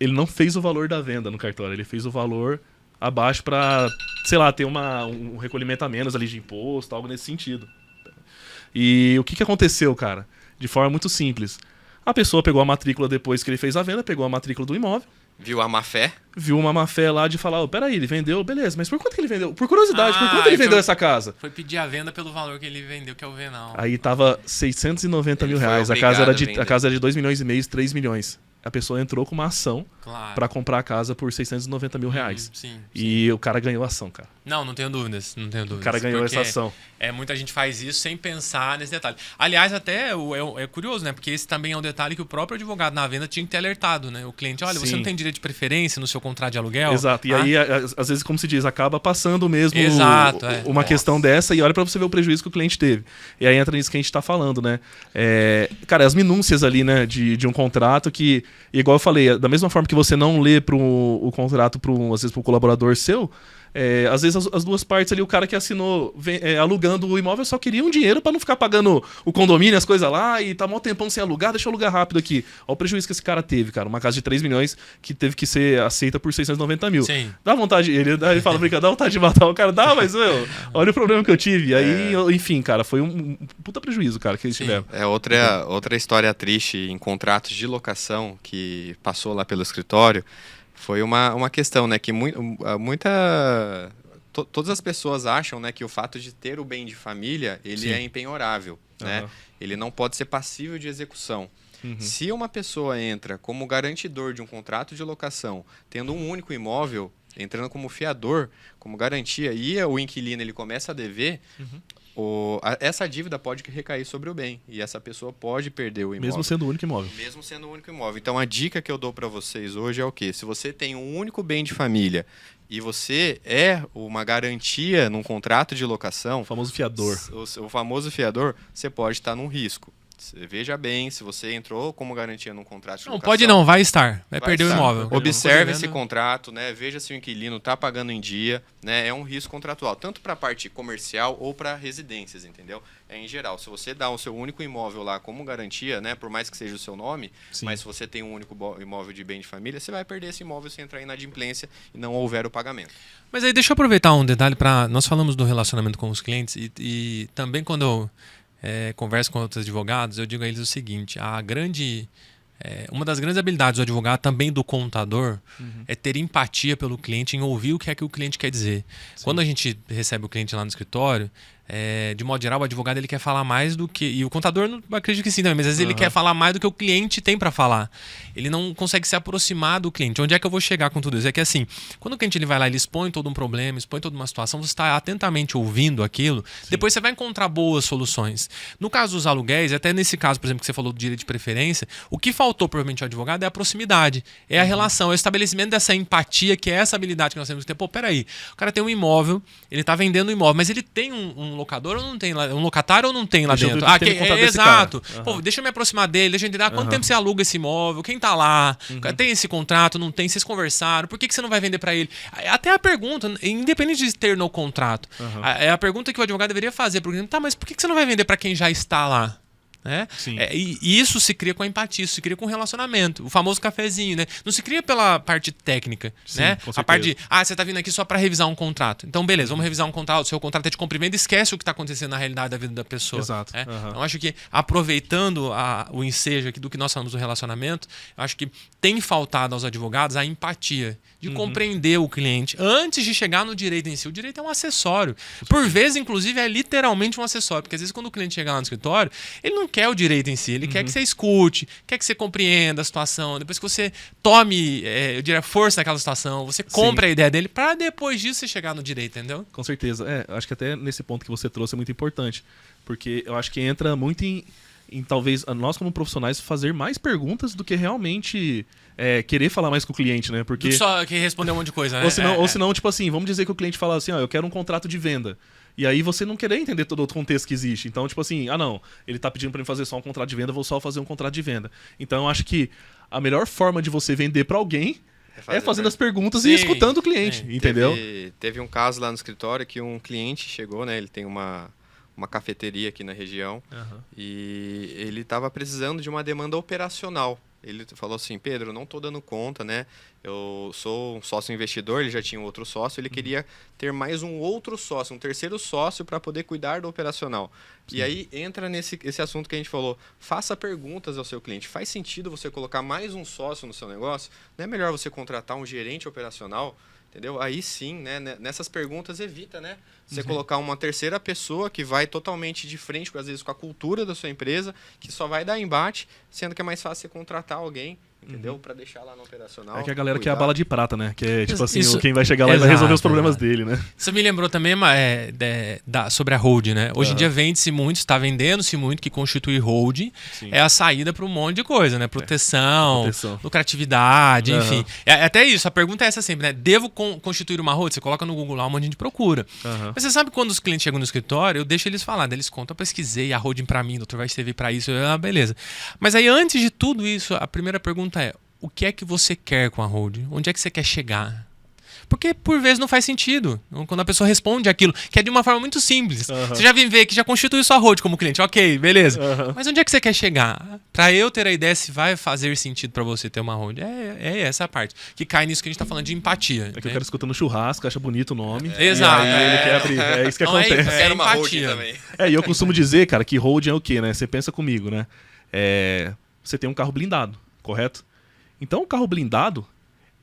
ele não fez o valor da venda no cartório, ele fez o valor abaixo para, sei lá, ter um recolhimento a menos ali de imposto, algo nesse sentido. E o que aconteceu, cara? De forma muito simples. A pessoa pegou a matrícula depois que ele fez a venda, pegou a matrícula do imóvel, Viu a má fé? viu uma má fé lá de falar, peraí, ele vendeu, beleza, mas por quanto que ele vendeu? Por curiosidade, por quanto ele vendeu essa casa? Foi pedir a venda pelo valor que ele vendeu, que é o venal. Aí tava 690 mil Ele foi reais, a obrigado casa, a vender. a casa era de 2 milhões e meio, 3 milhões. A pessoa entrou com uma ação Claro. pra comprar a casa por 690 mil reais. Sim. E o cara ganhou a ação, cara. Não tenho dúvidas, não tenho dúvidas. O cara ganhou porque essa ação. Muita gente faz isso sem pensar nesse detalhe. Aliás, até é curioso, né? Porque esse também é um detalhe que o próprio advogado na venda tinha que ter alertado, né? O cliente, olha, você Sim. não tem direito de preferência no seu contrato de aluguel. Exato. E aí, às vezes, como se diz, acaba passando mesmo Exato, uma Nossa. questão dessa e olha pra você ver o prejuízo que o cliente teve. E aí entra nisso que a gente tá falando, né? Cara, as minúcias ali, né, de um contrato que, igual eu falei, da mesma forma que você não lê o contrato, às vezes, pro colaborador seu, às vezes as duas partes ali, o cara que assinou alugando o imóvel só queria um dinheiro pra não ficar pagando o condomínio, as coisas lá, e tá mó tempão sem alugar, deixa eu alugar rápido aqui. Olha o prejuízo que esse cara teve, cara. Uma casa de 3 milhões que teve que ser aceita por 690 mil. Sim. Dá vontade, ele fala, brinca, dá vontade de matar o cara, dá, mas, meu, olha o problema que eu tive. Aí, enfim, cara, foi um puta prejuízo, cara, que eles tiveram. É outra história triste em contratos de locação que passou lá pelo escritório. Foi uma questão, né, que todas as pessoas acham, né, que o fato de ter o bem de família, ele Sim. é impenhorável, né? Aham. Ele não pode ser passível de execução. Uhum. Se uma pessoa entra como garantidor de um contrato de locação, tendo um único imóvel, entrando como fiador, como garantia, e o inquilino ele começa a dever, essa dívida pode recair sobre o bem e essa pessoa pode perder o imóvel. Mesmo sendo o único imóvel. Mesmo sendo o único imóvel. Então, a dica que eu dou para vocês hoje é o quê? Se você tem um único bem de família e você é uma garantia num contrato de locação, O famoso fiador. o famoso fiador, você pode estar num risco. Veja bem, se você entrou como garantia num contrato de Não, locação... pode não, vai estar. Vai vai perder estar. o imóvel. Observe Não esse podendo- contrato, né? Veja se o inquilino está pagando em dia, né? É um risco contratual, tanto para a parte comercial ou para residências, entendeu? Em geral, se você dá o seu único imóvel lá como garantia, né? Por mais que seja o seu nome, Sim. mas se você tem um único imóvel de bem de família, você vai perder esse imóvel se entrar em inadimplência e não houver o pagamento. Mas aí deixa eu aproveitar um detalhe para nós falamos do relacionamento com os clientes e também quando eu converso com outros advogados, eu digo a eles o seguinte: uma das grandes habilidades do advogado, também do contador, é ter empatia pelo cliente, em ouvir o que é que o cliente quer dizer. Quando a gente recebe o cliente lá no escritório, de modo geral, o advogado ele quer falar mais do que... E o contador, não acredito que sim também, mas às vezes ele quer falar mais do que o cliente tem para falar. Ele não consegue se aproximar do cliente. Onde é que eu vou chegar com tudo isso? É que assim, quando o cliente ele vai lá, ele expõe todo um problema, expõe toda uma situação, você está atentamente ouvindo aquilo, depois você vai encontrar boas soluções. No caso dos aluguéis, até nesse caso, por exemplo, que você falou do direito de preferência, o que faltou provavelmente ao advogado é a proximidade, é a relação, é o estabelecimento dessa empatia, que é essa habilidade que nós temos que ter. Pô, peraí, o cara tem um imóvel, ele está vendendo um imóvel, mas ele tem um locador ou não tem lá, um locatário ou não tem lá Deixa eu dentro? ver o que tem no contrato desse Exato. cara. Pô, deixa eu me aproximar dele, deixa eu entender quanto tempo você aluga esse imóvel, quem tá lá, tem esse contrato, não tem, vocês conversaram, por que você não vai vender para ele? Até a pergunta, independente de ter no contrato, é a pergunta que o advogado deveria fazer, porque tá, mas por que você não vai vender para quem já está lá? Né? Sim. E isso se cria com a empatia, isso se cria com o relacionamento, o famoso cafezinho, né? Não se cria pela parte técnica, Sim, né? com A parte de, certeza. você tá vindo aqui só para revisar um contrato. Então, beleza, vamos revisar um contrato, o seu contrato é de compra e venda, esquece o que tá acontecendo na realidade da vida da pessoa. Exato. Né? Aham. Então, acho que, aproveitando o ensejo aqui do que nós falamos do relacionamento, eu acho que tem faltado aos advogados a empatia, de compreender o cliente antes de chegar no direito em si. O direito é um acessório. Por vezes, inclusive, é literalmente um acessório, porque às vezes quando o cliente chega lá no escritório, ele não quer o direito em si, ele quer que você escute, quer que você compreenda a situação, depois que você tome, eu diria, força naquela situação, você compre a ideia dele, para depois disso você chegar no direito, entendeu? Com certeza. Acho que até nesse ponto que você trouxe é muito importante. Porque eu acho que entra muito em talvez nós como profissionais fazer mais perguntas do que realmente querer falar mais com o cliente, né? Porque Só que responder um monte de coisa, né? ou senão, tipo assim, vamos dizer que o cliente fala assim, ó, eu quero um contrato de venda. E aí você não querer entender todo o contexto que existe. Então, tipo assim, não, ele tá pedindo pra mim fazer só um contrato de venda, eu vou só fazer um contrato de venda. Então, eu acho que a melhor forma de você vender pra alguém é fazendo as perguntas Sim, e escutando o cliente, entendeu? Teve um caso lá no escritório que um cliente chegou, né? Ele tem uma cafeteria aqui na região e ele estava precisando de uma demanda operacional, ele falou assim, Pedro, eu não estou dando conta, né? Eu sou um sócio investidor, ele já tinha um outro sócio, ele queria ter mais um outro sócio, um terceiro sócio para poder cuidar do operacional. Sim. E aí entra esse assunto que a gente falou, faça perguntas ao seu cliente. Faz sentido você colocar mais um sócio no seu negócio? Não é melhor você contratar um gerente operacional? Entendeu? Aí sim, né? Nessas perguntas evita, né? Você colocar uma terceira pessoa que vai totalmente de frente, às vezes, com a cultura da sua empresa, que só vai dar embate, sendo que é mais fácil você contratar alguém, entendeu? Para deixar lá no operacional. É que a galera quer a bala de prata, né? Que é tipo assim, isso, quem vai chegar lá e vai resolver os problemas dele, né? Isso me lembrou também sobre a hold, né? Hoje em dia vende-se muito, está vendendo-se muito que constituir hold é a saída para um monte de coisa, né? Proteção, lucratividade, enfim. É até isso, a pergunta é essa sempre, né? Devo constituir uma hold? Você coloca no Google lá, um monte de gente procura. Mas você sabe quando os clientes chegam no escritório, eu deixo eles falar, eles contam, eu pesquisei a holding para mim, doutor vai servir para isso, beleza. Mas aí antes de tudo isso, a primeira pergunta é, o que é que você quer com a holding? Onde é que você quer chegar? Porque, por vezes, não faz sentido. Quando a pessoa responde aquilo, que é de uma forma muito simples. Você já vem ver que já constitui sua holding como cliente. Ok, beleza. Mas onde é que você quer chegar? Para eu ter a ideia se vai fazer sentido para você ter uma holding. É essa a parte. Que cai nisso que a gente tá falando de empatia. É que o cara escuta no churrasco, acha bonito o nome. Exato. E aí ele quer abrir. É isso que acontece. Eu quero uma holding também. E eu costumo dizer, cara, que holding é o quê, né? Você pensa comigo, né? Você tem um carro blindado, correto? Então o carro blindado,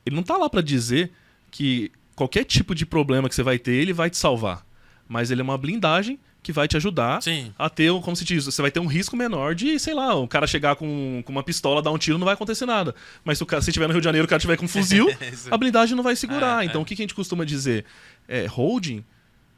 ele não tá lá para dizer que qualquer tipo de problema que você vai ter, ele vai te salvar. Mas ele é uma blindagem que vai te ajudar a ter, como se diz, você vai ter um risco menor de, sei lá, o cara chegar com uma pistola, dar um tiro, não vai acontecer nada. Mas se estiver no Rio de Janeiro, o cara tiver com um fuzil, a blindagem não vai segurar. Então o que a gente costuma dizer? Holding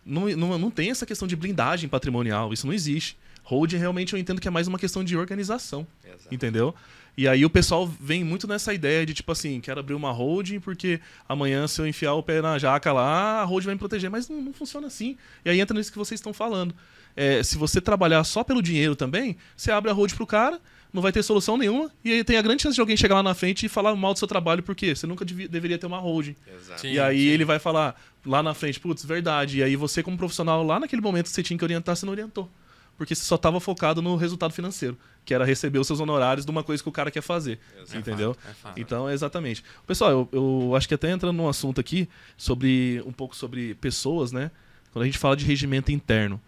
não tem essa questão de blindagem patrimonial, isso não existe. Holding realmente eu entendo que é mais uma questão de organização, entendeu? E aí o pessoal vem muito nessa ideia de tipo assim, quero abrir uma holding porque amanhã se eu enfiar o pé na jaca lá, a holding vai me proteger. Mas não funciona assim. E aí entra nisso que vocês estão falando. Se você trabalhar só pelo dinheiro também, você abre a holding pro cara, não vai ter solução nenhuma, e aí tem a grande chance de alguém chegar lá na frente e falar mal do seu trabalho, porque você nunca deveria ter uma holding. E aí ele vai falar lá na frente, putz, verdade. E aí você como profissional, lá naquele momento que você tinha que orientar, você não orientou. Porque você só estava focado no resultado financeiro, que era receber os seus honorários de uma coisa que o cara quer fazer. Entendeu? Então, exatamente. Pessoal, eu acho que até entrando num assunto aqui, um pouco sobre pessoas, né? Quando a gente fala de regimento interno,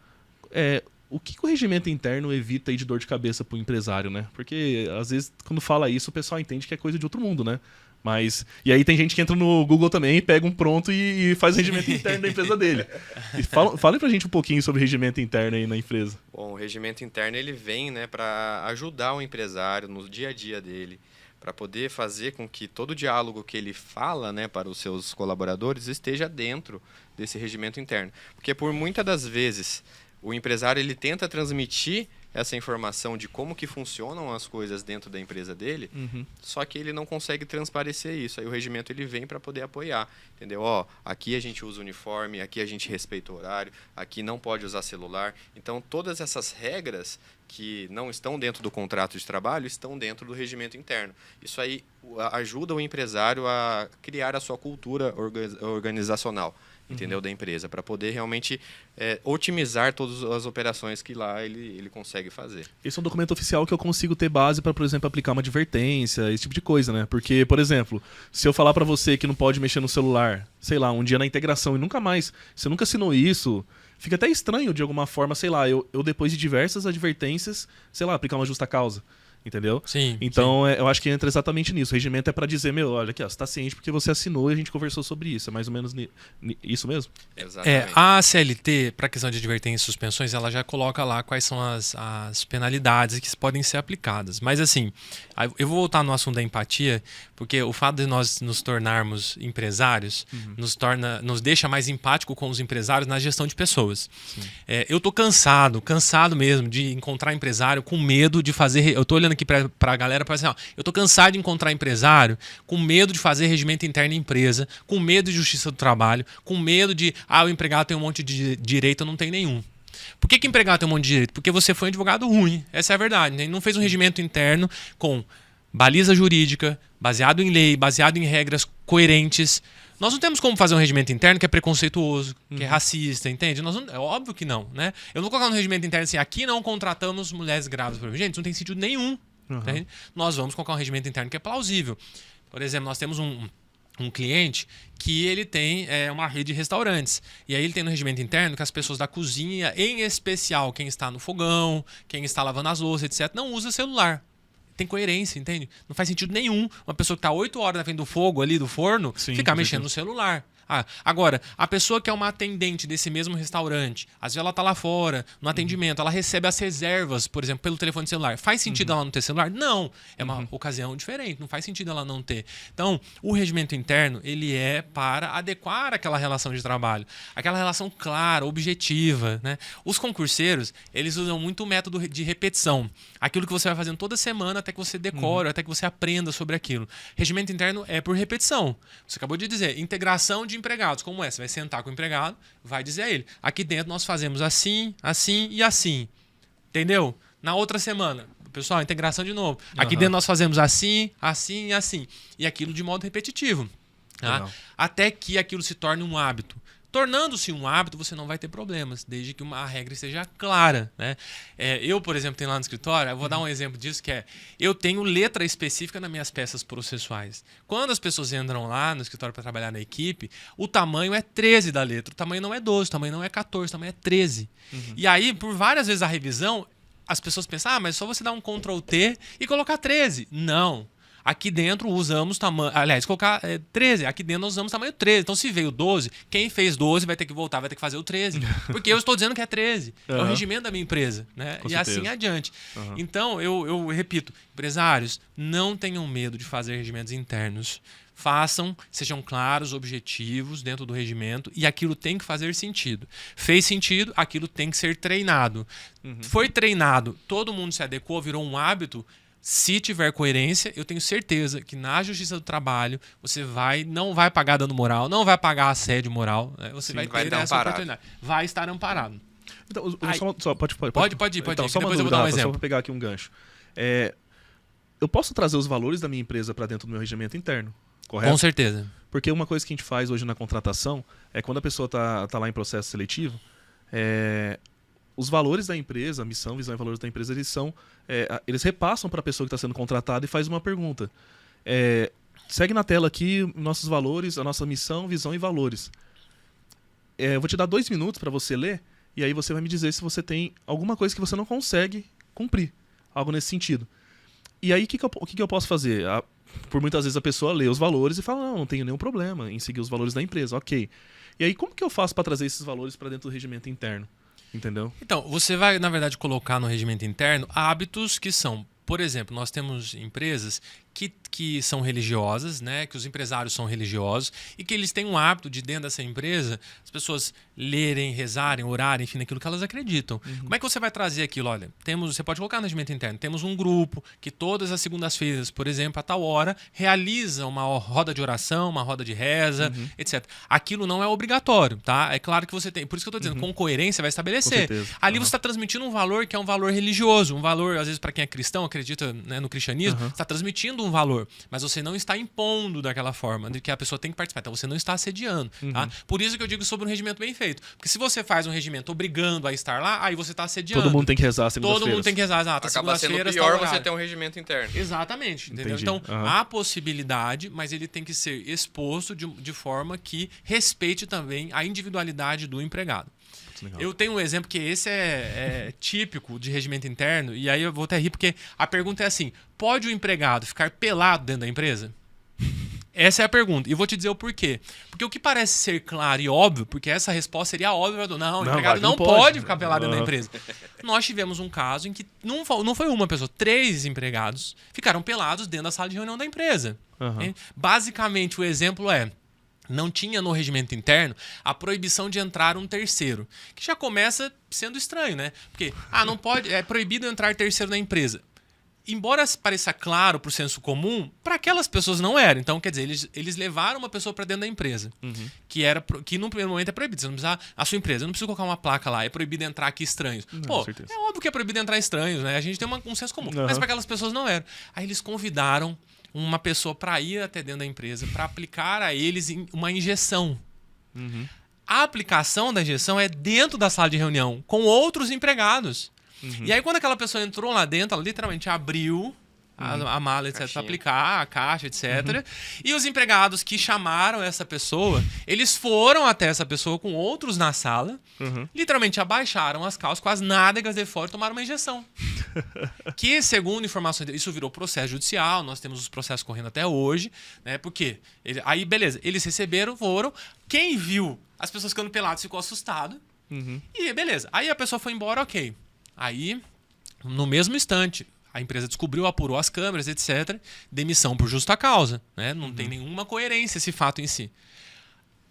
o que o regimento interno evita aí de dor de cabeça para o empresário, né? Porque, às vezes, quando fala isso, o pessoal entende que é coisa de outro mundo, né? E aí tem gente que entra no Google também, pega um pronto e faz o regimento interno da empresa dele. E fale pra gente um pouquinho sobre o regimento interno aí na empresa. Bom, o regimento interno ele vem, né, para ajudar o empresário no dia a dia dele, para poder fazer com que todo o diálogo que ele fala, né, para os seus colaboradores esteja dentro desse regimento interno. Porque por muitas das vezes o empresário ele tenta transmitir essa informação de como que funcionam as coisas dentro da empresa dele, só que ele não consegue transparecer isso. Aí o regimento ele vem para poder apoiar, entendeu? Aqui a gente usa uniforme, aqui a gente respeita o horário, aqui não pode usar celular. Então todas essas regras que não estão dentro do contrato de trabalho estão dentro do regimento interno. Isso aí ajuda o empresário a criar a sua cultura organizacional, entendeu, da empresa, para poder realmente otimizar todas as operações que lá ele consegue fazer. Esse é um documento oficial que eu consigo ter base para, por exemplo, aplicar uma advertência, esse tipo de coisa, né? Porque, por exemplo, se eu falar para você que não pode mexer no celular, sei lá, um dia na integração e nunca mais, você nunca assinou isso, fica até estranho de alguma forma, sei lá, eu depois de diversas advertências, sei lá, aplicar uma justa causa. Entendeu? Sim. Então, eu acho que entra exatamente nisso. O regimento é para dizer, olha aqui, você está ciente porque você assinou e a gente conversou sobre isso. É mais ou menos isso mesmo? Exatamente. A CLT, para a questão de advertência e suspensões, ela já coloca lá quais são as penalidades que podem ser aplicadas. Mas, assim, eu vou voltar no assunto da empatia, porque o fato de nós nos tornarmos empresários nos deixa mais empático com os empresários na gestão de pessoas. Eu tô cansado mesmo de encontrar empresário com medo de fazer... Eu tô olhando aqui para a galera, para assim, eu tô cansado de encontrar empresário com medo de fazer regimento interno em empresa, com medo de justiça do trabalho, com medo de, o empregado tem um monte de direito, eu não tenho nenhum. Por que empregado tem um monte de direito? Porque você foi um advogado ruim, essa é a verdade, né? Ele não fez um regimento interno com baliza jurídica, baseado em lei, baseado em regras coerentes. Nós não temos como fazer um regimento interno que é preconceituoso, que é racista, entende? É óbvio que não, né? Eu não vou colocar no regimento interno assim, aqui não contratamos mulheres grávidas. Gente, isso não tem sentido nenhum. Entende? Nós vamos colocar um regimento interno que é plausível. Por exemplo, nós temos um cliente que ele tem uma rede de restaurantes. E aí ele tem no regimento interno que as pessoas da cozinha, em especial quem está no fogão, quem está lavando as louças, etc., não usa celular. Tem coerência, entende? Não faz sentido nenhum uma pessoa que está 8 horas na frente do fogo ali, do forno, ficar mexendo no celular. Agora, a pessoa que é uma atendente desse mesmo restaurante, às vezes ela está lá fora, no atendimento, ela recebe as reservas, por exemplo, pelo telefone celular. Faz sentido ela não ter celular? Não. É uma ocasião diferente, não faz sentido ela não ter. Então, o regimento interno, ele é para adequar aquela relação de trabalho. Aquela relação clara, objetiva, né? Os concurseiros, eles usam muito o método de repetição. Aquilo que você vai fazendo toda semana até que você decore, até que você aprenda sobre aquilo. Regimento interno é por repetição. Você acabou de dizer, integração de empregados. Como é? Você vai sentar com o empregado, vai dizer a ele, aqui dentro nós fazemos assim, assim e assim. Entendeu? Na outra semana, pessoal, integração de novo. Aqui dentro nós fazemos assim, assim e assim. E aquilo de modo repetitivo. Tá? Até que aquilo se torne um hábito. Tornando-se um hábito, você não vai ter problemas, desde que uma regra esteja clara, né? Eu, por exemplo, tenho lá no escritório, eu vou dar um exemplo disso, que eu tenho letra específica nas minhas peças processuais. Quando as pessoas entram lá no escritório para trabalhar na equipe, o tamanho é 13 da letra, o tamanho não é 12, o tamanho não é 14, o tamanho é 13. E aí, por várias vezes a revisão, as pessoas pensam, mas só você dar um Ctrl+T e colocar 13. Não. Aqui dentro usamos tamanho... Aliás, colocar 13. Aqui dentro nós usamos tamanho 13. Então, se veio 12, quem fez 12 vai ter que voltar, vai ter que fazer o 13. Porque eu estou dizendo que é 13. É o regimento da minha empresa. Né? E certeza. Assim adiante. Então, eu repito, empresários, não tenham medo de fazer regimentos internos. Façam, sejam claros, objetivos dentro do regimento e aquilo tem que fazer sentido. Fez sentido, aquilo tem que ser treinado. Foi treinado, todo mundo se adequou, virou um hábito. Se tiver coerência, eu tenho certeza que na Justiça do Trabalho você não vai pagar dano moral, não vai pagar assédio moral, né? Você vai ter essa oportunidade. Vai estar amparado. Então, pode ir. Então, só depois uma eu vou dar um dúvida, exemplo. Só para pegar aqui um gancho. Eu posso trazer os valores da minha empresa para dentro do meu regimento interno, correto? Com certeza. Porque uma coisa que a gente faz hoje na contratação é quando a pessoa tá lá em processo seletivo, os valores da empresa, a missão, visão e valores da empresa, eles repassam para a pessoa que está sendo contratada e faz uma pergunta. Segue na tela aqui nossos valores, a nossa missão, visão e valores. Eu vou te dar 2 minutos para você ler e aí você vai me dizer se você tem alguma coisa que você não consegue cumprir. Algo nesse sentido. E aí, o que eu posso fazer? Por muitas vezes a pessoa lê os valores e fala, não tenho nenhum problema em seguir os valores da empresa, ok. E aí, como que eu faço para trazer esses valores para dentro do regimento interno? Entendeu? Então, você vai, na verdade, colocar no regimento interno hábitos que são, por exemplo, nós temos empresas que são religiosas, né? Que os empresários são religiosos e que eles têm um hábito de, dentro dessa empresa, as pessoas lerem, rezarem, orarem, enfim, naquilo que elas acreditam. Como é que você vai trazer aquilo? Olha, você pode colocar no regimento interno, temos um grupo que todas as segundas-feiras, por exemplo, a tal hora, realiza uma roda de oração, uma roda de reza, etc. Aquilo não é obrigatório, tá? É claro que você tem, por isso que eu estou dizendo, com coerência vai estabelecer. Ali você está transmitindo um valor que é um valor religioso, um valor, às vezes, para quem é cristão, acredita, né, no cristianismo, está transmitindo um valor, mas você não está impondo daquela forma, de que a pessoa tem que participar. Então você não está assediando. Tá? Por isso que eu digo sobre um regimento bem feito. Porque se você faz um regimento obrigando a estar lá, aí você está assediando. Todo mundo tem que rezar segunda-feira. Todo mundo tem que rezar, exato. Acaba sendo pior você ter um regimento interno. Exatamente. Entendeu? Então, há possibilidade, mas ele tem que ser exposto de forma que respeite também a individualidade do empregado. Legal. Eu tenho um exemplo que esse é típico de regimento interno, e aí eu vou até rir, porque a pergunta é assim: pode o empregado ficar pelado dentro da empresa? Essa é a pergunta. E eu vou te dizer o porquê. Porque o que parece ser claro e óbvio, porque essa resposta seria óbvia, não, o empregado não pode ficar pelado dentro da empresa. Nós tivemos um caso em que não foi uma pessoa, 3 empregados ficaram pelados dentro da sala de reunião da empresa. Basicamente, o exemplo não tinha no regimento interno a proibição de entrar um terceiro, que já começa sendo estranho, né? Porque, não pode, é proibido entrar terceiro na empresa. Embora pareça claro para o senso comum, para aquelas pessoas não era. Então, quer dizer, eles levaram uma pessoa para dentro da empresa, que no primeiro momento é proibido. Você não precisa, a sua empresa, não precisa colocar uma placa lá, é proibido entrar aqui estranhos. Pô, é óbvio que é proibido entrar estranhos, né? A gente tem um senso comum, mas para aquelas pessoas não era. Aí eles convidaram uma pessoa para ir até dentro da empresa, para aplicar a eles uma injeção. A aplicação da injeção é dentro da sala de reunião, com outros empregados. E aí, quando aquela pessoa entrou lá dentro, ela literalmente abriu a mala, etc, para Caixinha. aplicar, a caixa, etc. E os empregados que chamaram essa pessoa, eles foram até essa pessoa com outros na sala, literalmente abaixaram as calças com as nádegas de fora e tomaram uma injeção. Que, segundo informações, isso virou processo judicial, nós temos os processos correndo até hoje, né? Porque aí, beleza, eles receberam, foram, quem viu as pessoas ficando peladas ficou assustado, e beleza. Aí a pessoa foi embora, ok. Aí, no mesmo instante, a empresa descobriu, apurou as câmeras, etc. Demissão por justa causa, né? Não tem nenhuma coerência esse fato em si.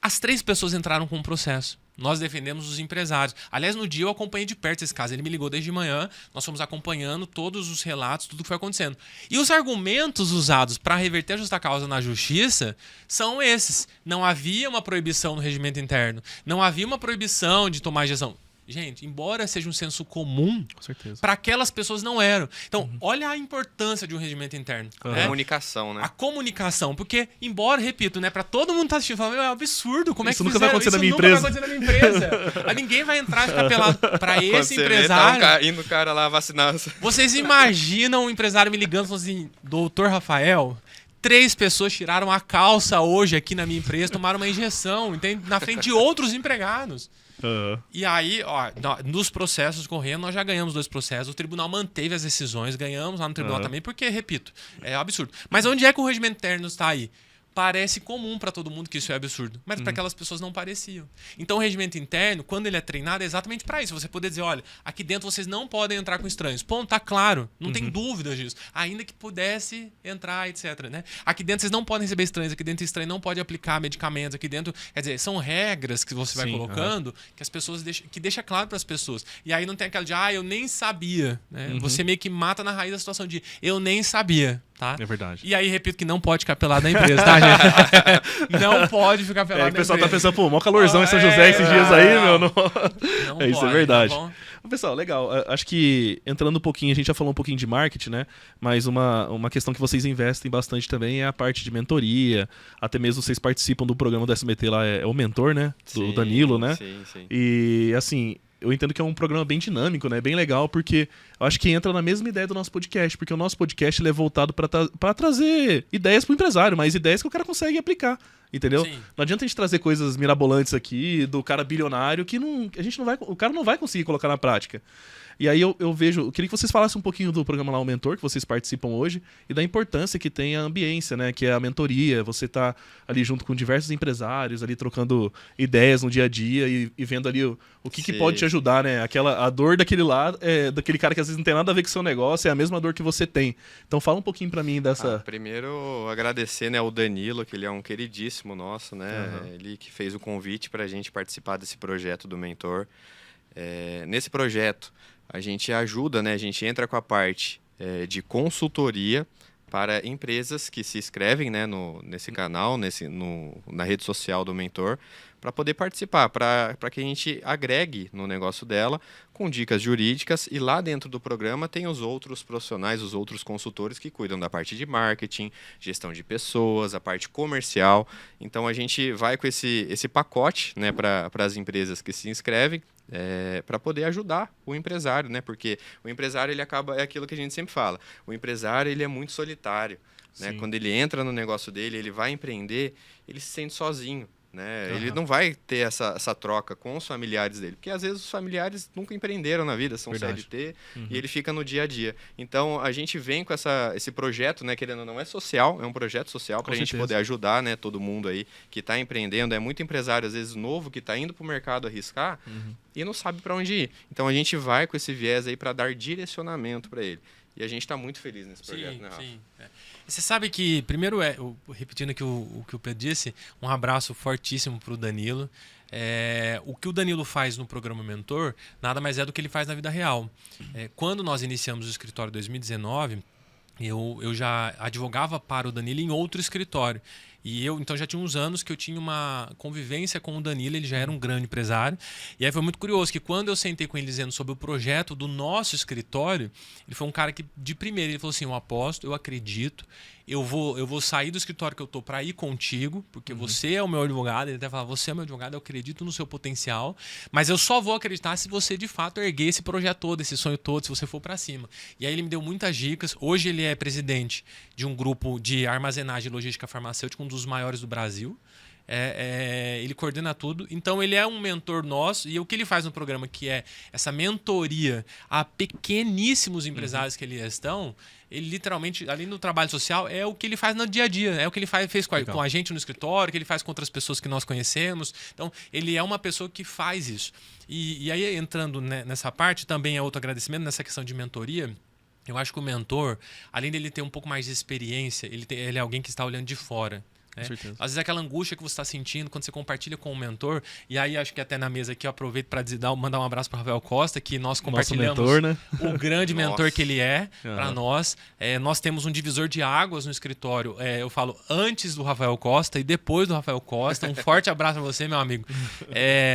As 3 pessoas entraram com o processo. Nós defendemos os empresários. Aliás, no dia eu acompanhei de perto esse caso. Ele me ligou desde manhã. Nós fomos acompanhando todos os relatos, tudo que foi acontecendo. E os argumentos usados para reverter a justa causa na justiça são esses. Não havia uma proibição no regimento interno. Não havia uma proibição de tomar injeção. Gente, embora seja um senso comum, Com certeza. para aquelas pessoas não eram. Então, olha a importância de um regimento interno. Né? Comunicação, né? A comunicação, porque, embora, repito, né, para todo mundo tá assistindo, falando, é um absurdo, como Isso é que nunca vai acontecer na minha nunca empresa. vai acontecer na minha empresa. Ninguém vai entrar e ficar pelado. Para Quando esse você vê, empresário, tá indo o cara lá vacinar. vocês imaginam um empresário me ligando e falando assim, doutor Rafael, 3 pessoas tiraram a calça hoje aqui na minha empresa, tomaram uma injeção, entende? Na frente de outros empregados. E aí, ó, nos processos correndo, nós já ganhamos 2 processos. O tribunal manteve as decisões, ganhamos lá no tribunal também, porque, repito, é absurdo. Mas onde é que o regimento interno está aí? Parece comum para todo mundo que isso é absurdo, mas para aquelas pessoas não pareciam. Então o regimento interno, quando ele é treinado, é exatamente para isso. Você poder dizer, olha, aqui dentro vocês não podem entrar com estranhos. Ponto, tá claro, não tem dúvidas disso. Ainda que pudesse entrar, etc. Né? Aqui dentro vocês não podem receber estranhos, aqui dentro estranho não pode aplicar medicamentos, aqui dentro... Quer dizer, são regras que você vai colocando que as pessoas que deixa claro para as pessoas. E aí não tem aquela de, eu nem sabia. Né? Você meio que mata na raiz da situação de, eu nem sabia. Tá? É verdade. E aí, repito que não pode ficar pelado na empresa, tá, gente? Não pode ficar pelado na O pessoal empresa. tá pensando, pô, mó calorzão em São José esses dias aí, meu. Não... Não Isso pode, é verdade. tá bom? Pessoal, legal. Acho que entrando um pouquinho, a gente já falou um pouquinho de marketing, né? Mas uma questão que vocês investem bastante também é a parte de mentoria. Até mesmo vocês participam do programa do SBT lá, é o Mentor, né? Do Danilo, né? Sim. E assim, eu entendo que é um programa bem dinâmico, né? Bem legal, porque eu acho que entra na mesma ideia do nosso podcast, porque o nosso podcast ele é voltado para trazer ideias pro empresário, mas ideias que o cara consegue aplicar, entendeu? Sim. Não adianta a gente trazer coisas mirabolantes aqui do cara bilionário que o cara não vai conseguir colocar na prática. E aí eu queria que vocês falassem um pouquinho do programa lá, o Mentor, que vocês participam hoje, e da importância que tem a ambiência, né? Que é a mentoria, você tá ali junto com diversos empresários, ali trocando ideias no dia a dia e vendo ali o que pode te ajudar, né? A dor daquele daquele cara que às vezes não tem nada a ver com o seu negócio, é a mesma dor que você tem. Então fala um pouquinho pra mim dessa... Primeiro, agradecer, né, ao Danilo, que ele é um queridíssimo nosso, né? Ele que fez o convite pra gente participar desse projeto do Mentor. Nesse projeto, a gente ajuda, né? A gente entra com a parte de consultoria para empresas que se inscrevem, né, nesse canal, na rede social do Mentor, para poder participar, para que a gente agregue no negócio dela com dicas jurídicas, e lá dentro do programa tem os outros profissionais, os outros consultores que cuidam da parte de marketing, gestão de pessoas, a parte comercial. Então a gente vai com esse pacote, né, para as empresas que se inscrevem, para poder ajudar o empresário, né? Porque o empresário ele acaba, é aquilo que a gente sempre fala, o empresário ele é muito solitário, né? Quando ele entra no negócio dele, ele vai empreender, ele se sente sozinho, né? Ele não vai ter essa troca com os familiares dele, porque às vezes os familiares nunca empreenderam na vida, são CLT, e ele fica no dia a dia. Então a gente vem com esse projeto, né? Querendo ou não, é social, é um projeto social para a gente poder ajudar, né, todo mundo aí que está empreendendo. É muito empresário às vezes novo que está indo para o mercado arriscar e não sabe para onde ir. Então a gente vai com esse viés aí para dar direcionamento para ele. E a gente está muito feliz nesse projeto, né, Rafa? Sim. Você sabe que, primeiro, repetindo aqui o que o Pedro disse, um abraço fortíssimo para o Danilo. O que o Danilo faz no programa Mentor nada mais é do que ele faz na vida real. Quando nós iniciamos o escritório em 2019, eu já advogava para o Danilo em outro escritório. E eu, então, já tinha uns anos que eu tinha uma convivência com o Danilo, ele já era um grande empresário. E aí foi muito curioso que quando eu sentei com ele dizendo sobre o projeto do nosso escritório, ele foi um cara que, de primeira, ele falou assim, eu aposto, eu acredito, eu vou sair do escritório que eu tô para ir contigo, porque você é o meu advogado. Ele até fala, você é o meu advogado, eu acredito no seu potencial, mas eu só vou acreditar se você de fato erguer esse projeto todo, esse sonho todo, se você for para cima. E aí ele me deu muitas dicas. Hoje ele é presidente de um grupo de armazenagem e logística farmacêutica, um dos maiores do Brasil. Ele coordena tudo, então ele é um mentor nosso, e o que ele faz no programa, que é essa mentoria a pequeníssimos empresários que ele estão, ele literalmente, além do trabalho social, é o que ele faz no dia a dia, é o que ele fez com a gente no escritório, que ele faz com outras pessoas que nós conhecemos. Então ele é uma pessoa que faz isso, e aí entrando nessa parte, também é outro agradecimento nessa questão de mentoria. Eu acho que o mentor, além dele ter um pouco mais de experiência, ele é alguém que está olhando de fora. Às vezes aquela angústia que você está sentindo quando você compartilha com o mentor, e aí acho que até na mesa aqui eu aproveito para mandar um abraço para o Rafael Costa, que nós compartilhamos mentor, né? o grande mentor que ele é para nós. Nós temos um divisor de águas no escritório, eu falo antes do Rafael Costa e depois do Rafael Costa. Um forte abraço para você, meu amigo.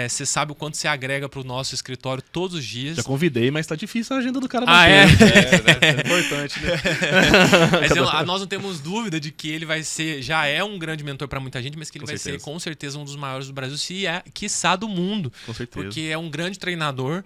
Você sabe o quanto você agrega para o nosso escritório todos os dias. Já convidei, mas tá difícil a agenda do cara. É importante, né? Mas nós não temos dúvida de que ele já é um grande mentor para muita gente, mas que ele vai ser com certeza um dos maiores do Brasil, quiçá do mundo. Com certeza. Porque é um grande treinador,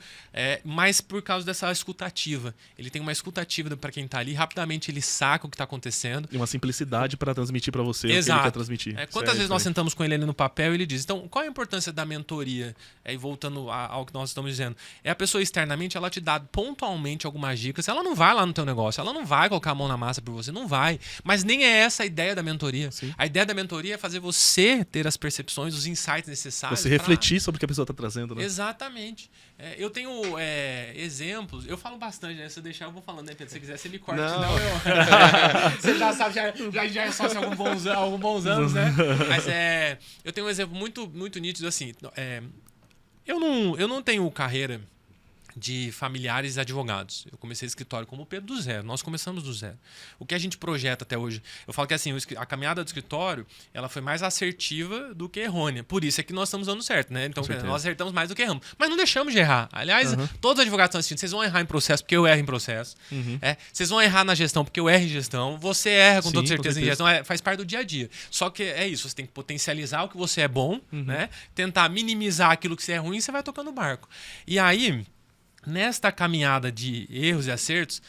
mas por causa dessa escutativa. Ele tem uma escutativa para quem está ali, rapidamente ele saca o que está acontecendo. E uma simplicidade para transmitir para você Exato. o que ele quer transmitir. Quantas vezes nós sentamos com ele ali no papel e ele diz, então, qual é a importância da mentoria? E voltando ao que nós estamos dizendo, a pessoa externamente, ela te dá pontualmente algumas dicas, ela não vai lá no teu negócio, ela não vai colocar a mão na massa por você, não vai. Mas nem é essa a ideia da mentoria. Sim. A ideia da mentoria é fazer você ter as percepções, os insights necessários. Você refletir sobre o que a pessoa está trazendo, né? Exatamente. Eu tenho exemplos, eu falo bastante, né? Se eu deixar, eu vou falando, né, Pedro? Se você quiser, você me corta. Senão você já sabe, já é sócio há alguns bons anos, né? Mas eu tenho um exemplo muito, muito nítido, assim. Eu não tenho carreira de familiares advogados. Eu comecei escritório como o Pedro do zero. Nós começamos do zero. O que a gente projeta até hoje, eu falo que assim, a caminhada do escritório, ela foi mais assertiva do que errônea. Por isso é que nós estamos dando certo, né? Então, nós acertamos mais do que erramos. Mas não deixamos de errar. Aliás, todos os advogados estão assistindo. Vocês vão errar em processo porque eu erro em processo. Vocês vão errar na gestão porque eu erro em gestão. Você erra com toda certeza em gestão. Faz parte do dia a dia. Só que é isso. Você tem que potencializar o que você é bom, né? Tentar minimizar aquilo que você é ruim e você vai tocando o barco. E aí, nesta caminhada de erros e acertos,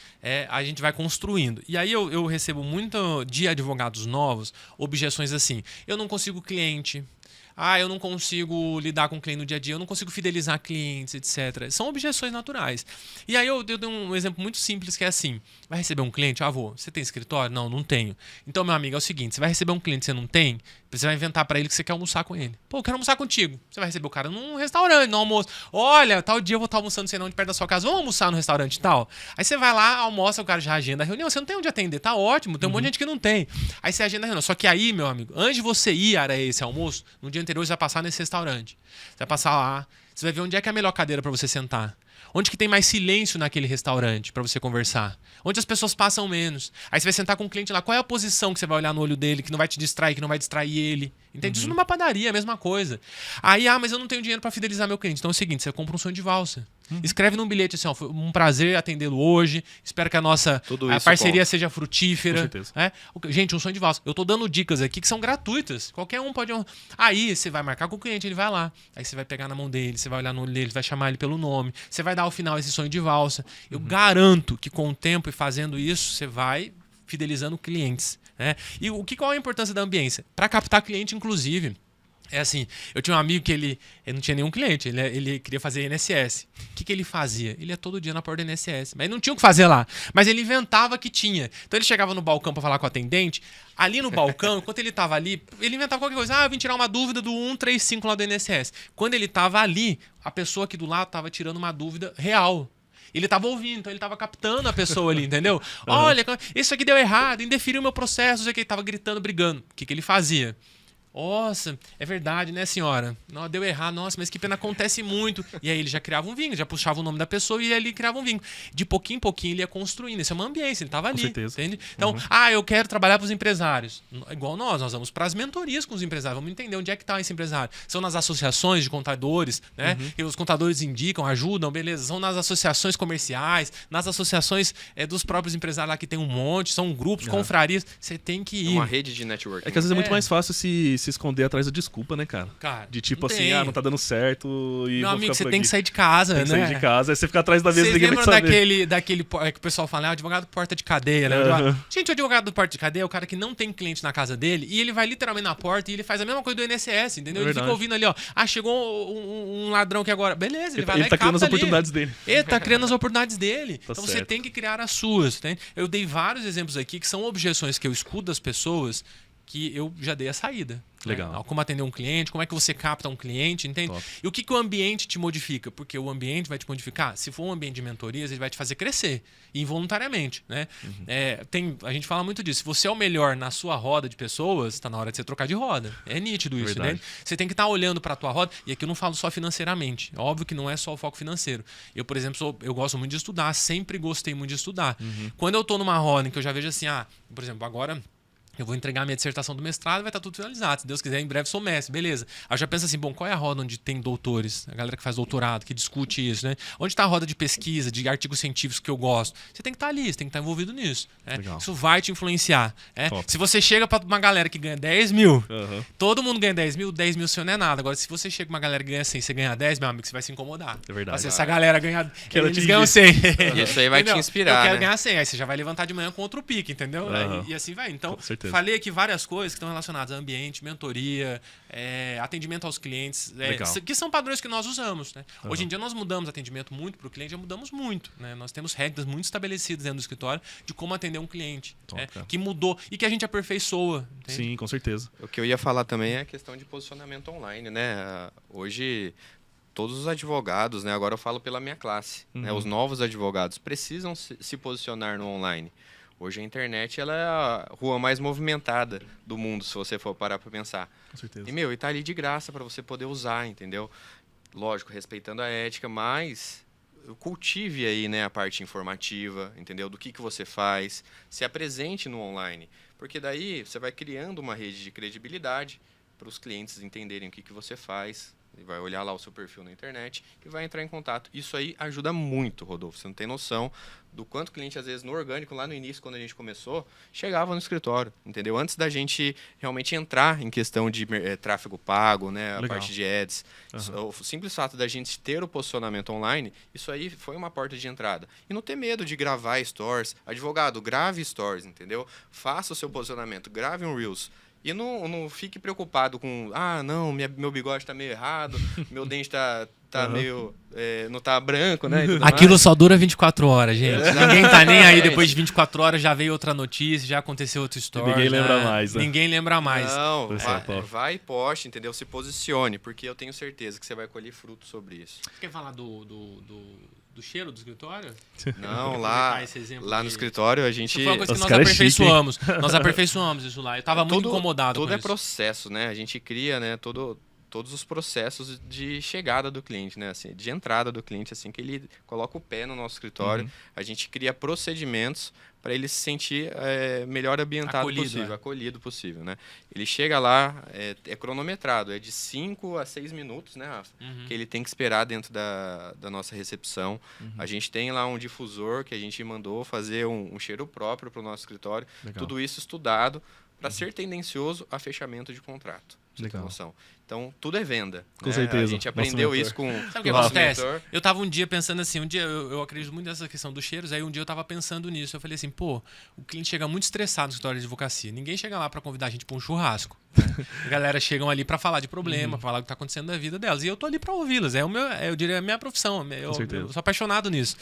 a gente vai construindo. E aí eu recebo muito de advogados novos objeções assim, eu não consigo cliente, eu não consigo lidar com o cliente no dia a dia, eu não consigo fidelizar clientes, etc. São objeções naturais. E aí eu dou um exemplo muito simples que é assim, vai receber um cliente? Vou. Você tem escritório? Não, não tenho. Então, meu amigo, é o seguinte, você vai receber um cliente que você não tem, você vai inventar para ele que você quer almoçar com ele. Pô, eu quero almoçar contigo. Você vai receber o cara num restaurante, no almoço. Olha, tal dia eu vou estar almoçando, sei não, de perto da sua casa. Vamos almoçar no restaurante e tal? Aí você vai lá, almoça, o cara já agenda a reunião. Você não tem onde atender, tá ótimo. Tem um monte de gente que não tem. Aí você agenda a reunião. Só que aí, meu amigo, antes de você ir a esse almoço, no dia anterior você vai passar nesse restaurante. Você vai passar lá, você vai ver onde é que é a melhor cadeira para você sentar. Onde que tem mais silêncio naquele restaurante para você conversar? Onde as pessoas passam menos? Aí você vai sentar com o cliente lá. Qual é a posição que você vai olhar no olho dele, que não vai te distrair, que não vai distrair ele? Entende? Isso numa padaria, a mesma coisa. Aí, mas eu não tenho dinheiro para fidelizar meu cliente. Então é o seguinte, você compra um sonho de valsa. Escreve num bilhete assim, foi um prazer atendê-lo hoje. Espero que a nossa parceria seja frutífera. Gente, um sonho de valsa. Eu tô dando dicas aqui que são gratuitas. Qualquer um pode... Aí você vai marcar com o cliente, ele vai lá. Aí você vai pegar na mão dele, você vai olhar no olho dele, vai chamar ele pelo nome. Você vai dar ao final esse sonho de valsa. Eu garanto que com o tempo e fazendo isso, você vai fidelizando clientes. E qual é a importância da ambiência? Para captar cliente, inclusive. É assim, eu tinha um amigo que ele não tinha nenhum cliente, ele queria fazer INSS. O que ele fazia? Ele ia todo dia na porta do INSS, mas não tinha o que fazer lá. Mas ele inventava que tinha. Então ele chegava no balcão para falar com o atendente, ali no balcão, enquanto ele estava ali, ele inventava qualquer coisa. Eu vim tirar uma dúvida do 135 lá do INSS. Quando ele estava ali, a pessoa aqui do lado estava tirando uma dúvida real. Ele estava ouvindo, então ele estava captando a pessoa ali, entendeu? Olha, isso aqui deu errado, indeferiu o meu processo, não sei o que, ele estava gritando, brigando. O que ele fazia? Nossa, é verdade, né, senhora? Não, deu errado, nossa, mas que pena, acontece muito. E aí ele já criava um vínculo, já puxava o nome da pessoa e ali criava um vínculo. De pouquinho em pouquinho ele ia construindo. Isso é uma ambiência, ele estava ali. Com certeza. Entende? Então, eu quero trabalhar para os empresários. Igual nós vamos para as mentorias com os empresários, vamos entender onde é que está esse empresário. São nas associações de contadores, né? E os contadores indicam, ajudam, beleza. São nas associações comerciais, nas associações dos próprios empresários lá que tem um monte, são grupos, confrarias. Você tem que ir. É uma rede de networking. É que às vezes é muito mais fácil se esconder atrás da desculpa, né, cara? Cara, de tipo não assim, tem. não tá dando certo e Meu vou amigo, ficar você por tem aqui. que sair de casa, Tem que né? sair de casa, aí você fica atrás da mesa e Vocês ninguém vai lembram saber. daquele que o pessoal fala, advogado porta de cadeia, né? Gente, o advogado do porta de cadeia é o cara que não tem cliente na casa dele e ele vai literalmente na porta e ele faz a mesma coisa do INSS, entendeu? Ele fica ouvindo ali, ó, chegou um ladrão aqui agora. Beleza, ele vai lá Ele e tá criando as capta ali. oportunidades dele. Ele tá criando as oportunidades dele. Tá Então você certo. tem que criar as suas, tá? Eu dei vários exemplos aqui que são objeções que eu escuto das pessoas que eu já dei a saída. Legal. Né? Como atender um cliente, como é que você capta um cliente, entende? Top. E o que o ambiente te modifica? Porque o ambiente vai te modificar. Se for um ambiente de mentorias, ele vai te fazer crescer, involuntariamente, né? A gente fala muito disso. Se você é o melhor na sua roda de pessoas, está na hora de você trocar de roda. É nítido isso, Verdade. né? Você tem que estar olhando para a tua roda. E aqui eu não falo só financeiramente. Óbvio que não é só o foco financeiro. Eu, por exemplo, eu gosto muito de estudar. Sempre gostei muito de estudar. Quando eu tô numa roda em que eu já vejo assim, por exemplo, agora eu vou entregar a minha dissertação do mestrado e vai estar tudo finalizado. Se Deus quiser, em breve sou mestre. Beleza. Aí eu já penso assim, bom, qual é a roda onde tem doutores? A galera que faz doutorado, que discute isso, né? Onde está a roda de pesquisa, de artigos científicos que eu gosto? Você tem que estar ali, você tem que estar envolvido nisso. Né? Legal. Isso vai te influenciar. Né? Top. Se você chega para uma galera que ganha 10 mil, Aham. todo mundo ganha 10 mil seu não é nada. Agora, se você chega com uma galera que ganha 100 e você ganha 10, meu amigo, você vai se incomodar. É verdade. Se essa galera ganha... Quero Eles atingir. ganham 100. Isso aí vai te Entendeu? inspirar, Eu quero né? ganhar 100. Aí você já vai levantar de manhã com outro pique, entendeu? Aham. E assim vai. Então, Com certeza. falei aqui várias coisas que estão relacionadas a ambiente, mentoria, atendimento aos clientes, Legal. que são padrões que nós usamos. Né? Hoje em dia nós mudamos atendimento muito para o cliente, já mudamos muito. Né? Nós temos regras muito estabelecidas dentro do escritório de como atender um cliente, Top, né? cara. Que mudou e que a gente aperfeiçoa. Entende? Sim, com certeza. O que eu ia falar também é a questão de posicionamento online, né? Hoje, todos os advogados, né? Agora eu falo pela minha classe, né? Os novos advogados precisam se posicionar no online. Hoje a internet ela é a rua mais movimentada do mundo, se você for parar para pensar. Com certeza. E, tá ali de graça para você poder usar, entendeu? Lógico, respeitando a ética, mas cultive aí, né, a parte informativa, entendeu? Do que você faz, se apresente no online, porque daí você vai criando uma rede de credibilidade para os clientes entenderem o que você faz, e vai olhar lá o seu perfil na internet e vai entrar em contato. Isso aí ajuda muito, Rodolfo. Você não tem noção do quanto o cliente, às vezes, no orgânico, lá no início, quando a gente começou, chegava no escritório, entendeu? Antes da gente realmente entrar em questão de tráfego pago, né? A Legal. parte de ads. O simples fato da gente ter o posicionamento online, isso aí foi uma porta de entrada. E não ter medo de gravar stories. Advogado, grave stories, entendeu? Faça o seu posicionamento, grave um Reels. E não fique preocupado com, não, meu bigode está meio errado, meu dente tá meio, não tá branco, né? e tudo Aquilo mais. só dura 24 horas, gente. Ninguém tá nem aí depois de 24 horas, já veio outra notícia, já aconteceu outra história. Ninguém lembra mais, né? Ninguém lembra mais. Não, Isso é top. vai e poste, entendeu? Se posicione, porque eu tenho certeza que você vai colher fruto sobre isso. Você quer falar do cheiro do escritório? Não, Aproveitar esse exemplo lá no de- escritório a Isso gente... foi uma coisa que Os nós caras é chique, hein? aperfeiçoamos. Nós aperfeiçoamos isso lá. Eu tava muito incomodado Tudo com é isso. processo, né? A gente cria, né, todos os processos de chegada do cliente, né? Assim, de entrada do cliente, assim que ele coloca o pé no nosso escritório, a gente cria procedimentos para ele se sentir melhor ambientado acolhido possível, né? Ele chega lá, é cronometrado, é de 5 a 6 minutos, né, Rafa? Que ele tem que esperar dentro da nossa recepção. A gente tem lá um difusor que a gente mandou fazer um cheiro próprio para o nosso escritório. Legal. Tudo isso estudado para ser tendencioso a fechamento de contrato. Pra você ter Legal. noção. Então, tudo é venda. Com né? certeza. A gente Nosso aprendeu mentor. isso com Sabe o que o nosso acontece? mentor. Eu tava um dia pensando assim, eu acredito muito nessa questão dos cheiros, aí um dia eu tava pensando nisso. Eu falei assim, pô, o cliente chega muito estressado no escritório de advocacia. Ninguém chega lá para convidar a gente para um churrasco. Né? A galera chegam ali para falar de problema, pra falar o que tá acontecendo na vida delas. E eu tô ali para ouvi-las. Eu diria, a minha profissão. Eu sou apaixonado nisso.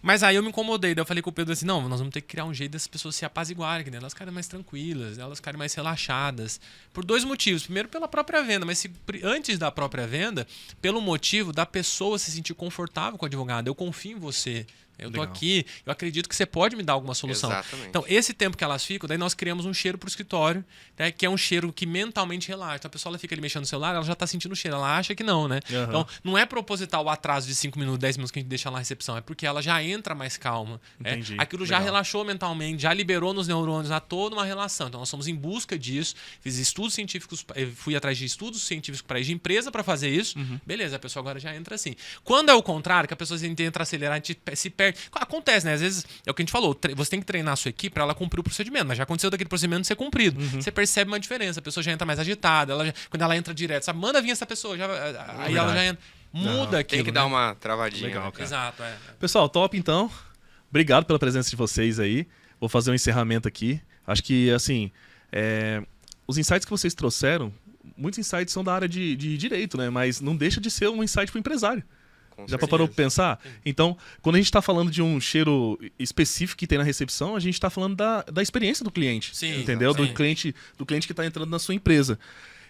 Mas aí eu me incomodei. Daí eu falei com o Pedro assim, não, nós vamos ter que criar um jeito dessas pessoas se apaziguarem, né? Elas ficarem mais tranquilas, elas ficarem mais relaxadas. Por dois motivos. Primeiro, pela própria venda, mas antes da própria venda, pelo motivo da pessoa se sentir confortável com o advogado. Eu confio em você. Eu tô Legal. aqui, eu acredito que você pode me dar alguma solução. Exatamente. Então, esse tempo que elas ficam, daí nós criamos um cheiro pro escritório, né, que é um cheiro que mentalmente relaxa. Então, a pessoa ela fica ali mexendo no celular, ela já tá sentindo o cheiro, ela acha que não, né? Aham. Então, não é proposital o atraso de 5 minutos, 10 minutos que a gente deixa lá na recepção, é porque ela já entra mais calma. Entendi. Aquilo já Legal. relaxou mentalmente, já liberou nos neurônios a toda uma relação. Então, nós somos em busca disso, fiz estudos científicos, fui atrás de estudos científicos para ir de empresa para fazer isso. Beleza, a pessoa agora já entra assim. Quando é o contrário, que a pessoa entra acelerar, a gente se perde. Acontece, né? Às vezes, é o que a gente falou, você tem que treinar a sua equipe para ela cumprir o procedimento, mas já aconteceu daquele procedimento ser cumprido. Você percebe uma diferença, a pessoa já entra mais agitada, quando ela entra direto, sabe? Manda vir essa pessoa, aí ela já entra. Muda aquilo. Tem que né? dar uma travadinha. Legal, né? cara. Exato, Pessoal, top então. Obrigado pela presença de vocês aí. Vou fazer um encerramento aqui. Acho que, assim, os insights que vocês trouxeram, muitos insights são da área de direito, né? Mas não deixa de ser um insight para o empresário. Com Já certeza. parou para pensar? Então, quando a gente está falando de um cheiro específico que tem na recepção, a gente está falando da experiência do cliente. Sim, entendeu? sim. Do cliente que está entrando na sua empresa.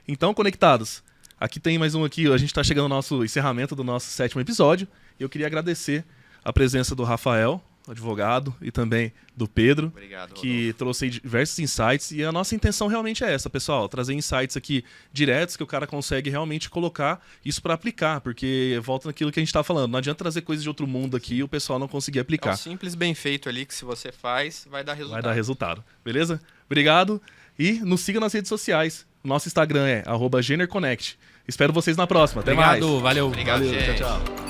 Então, conectados, aqui tem mais um aqui. A gente está chegando ao nosso encerramento do nosso 7º episódio. E eu queria agradecer a presença do Rafael, advogado, e também do Pedro, Obrigado, que trouxe aí diversos insights. E a nossa intenção realmente é essa, pessoal, trazer insights aqui diretos que o cara consegue realmente colocar isso para aplicar, porque volta naquilo que a gente está falando, não adianta trazer coisas de outro mundo aqui e o pessoal não conseguir É aplicar. um simples bem feito ali que se você faz, vai dar resultado. Vai dar resultado, beleza? Obrigado e nos siga nas redes sociais. Nosso Instagram é @GenerConnect. Espero vocês na próxima. Até mais. Obrigado, valeu. Obrigado, Valeu, gente. tchau, tchau.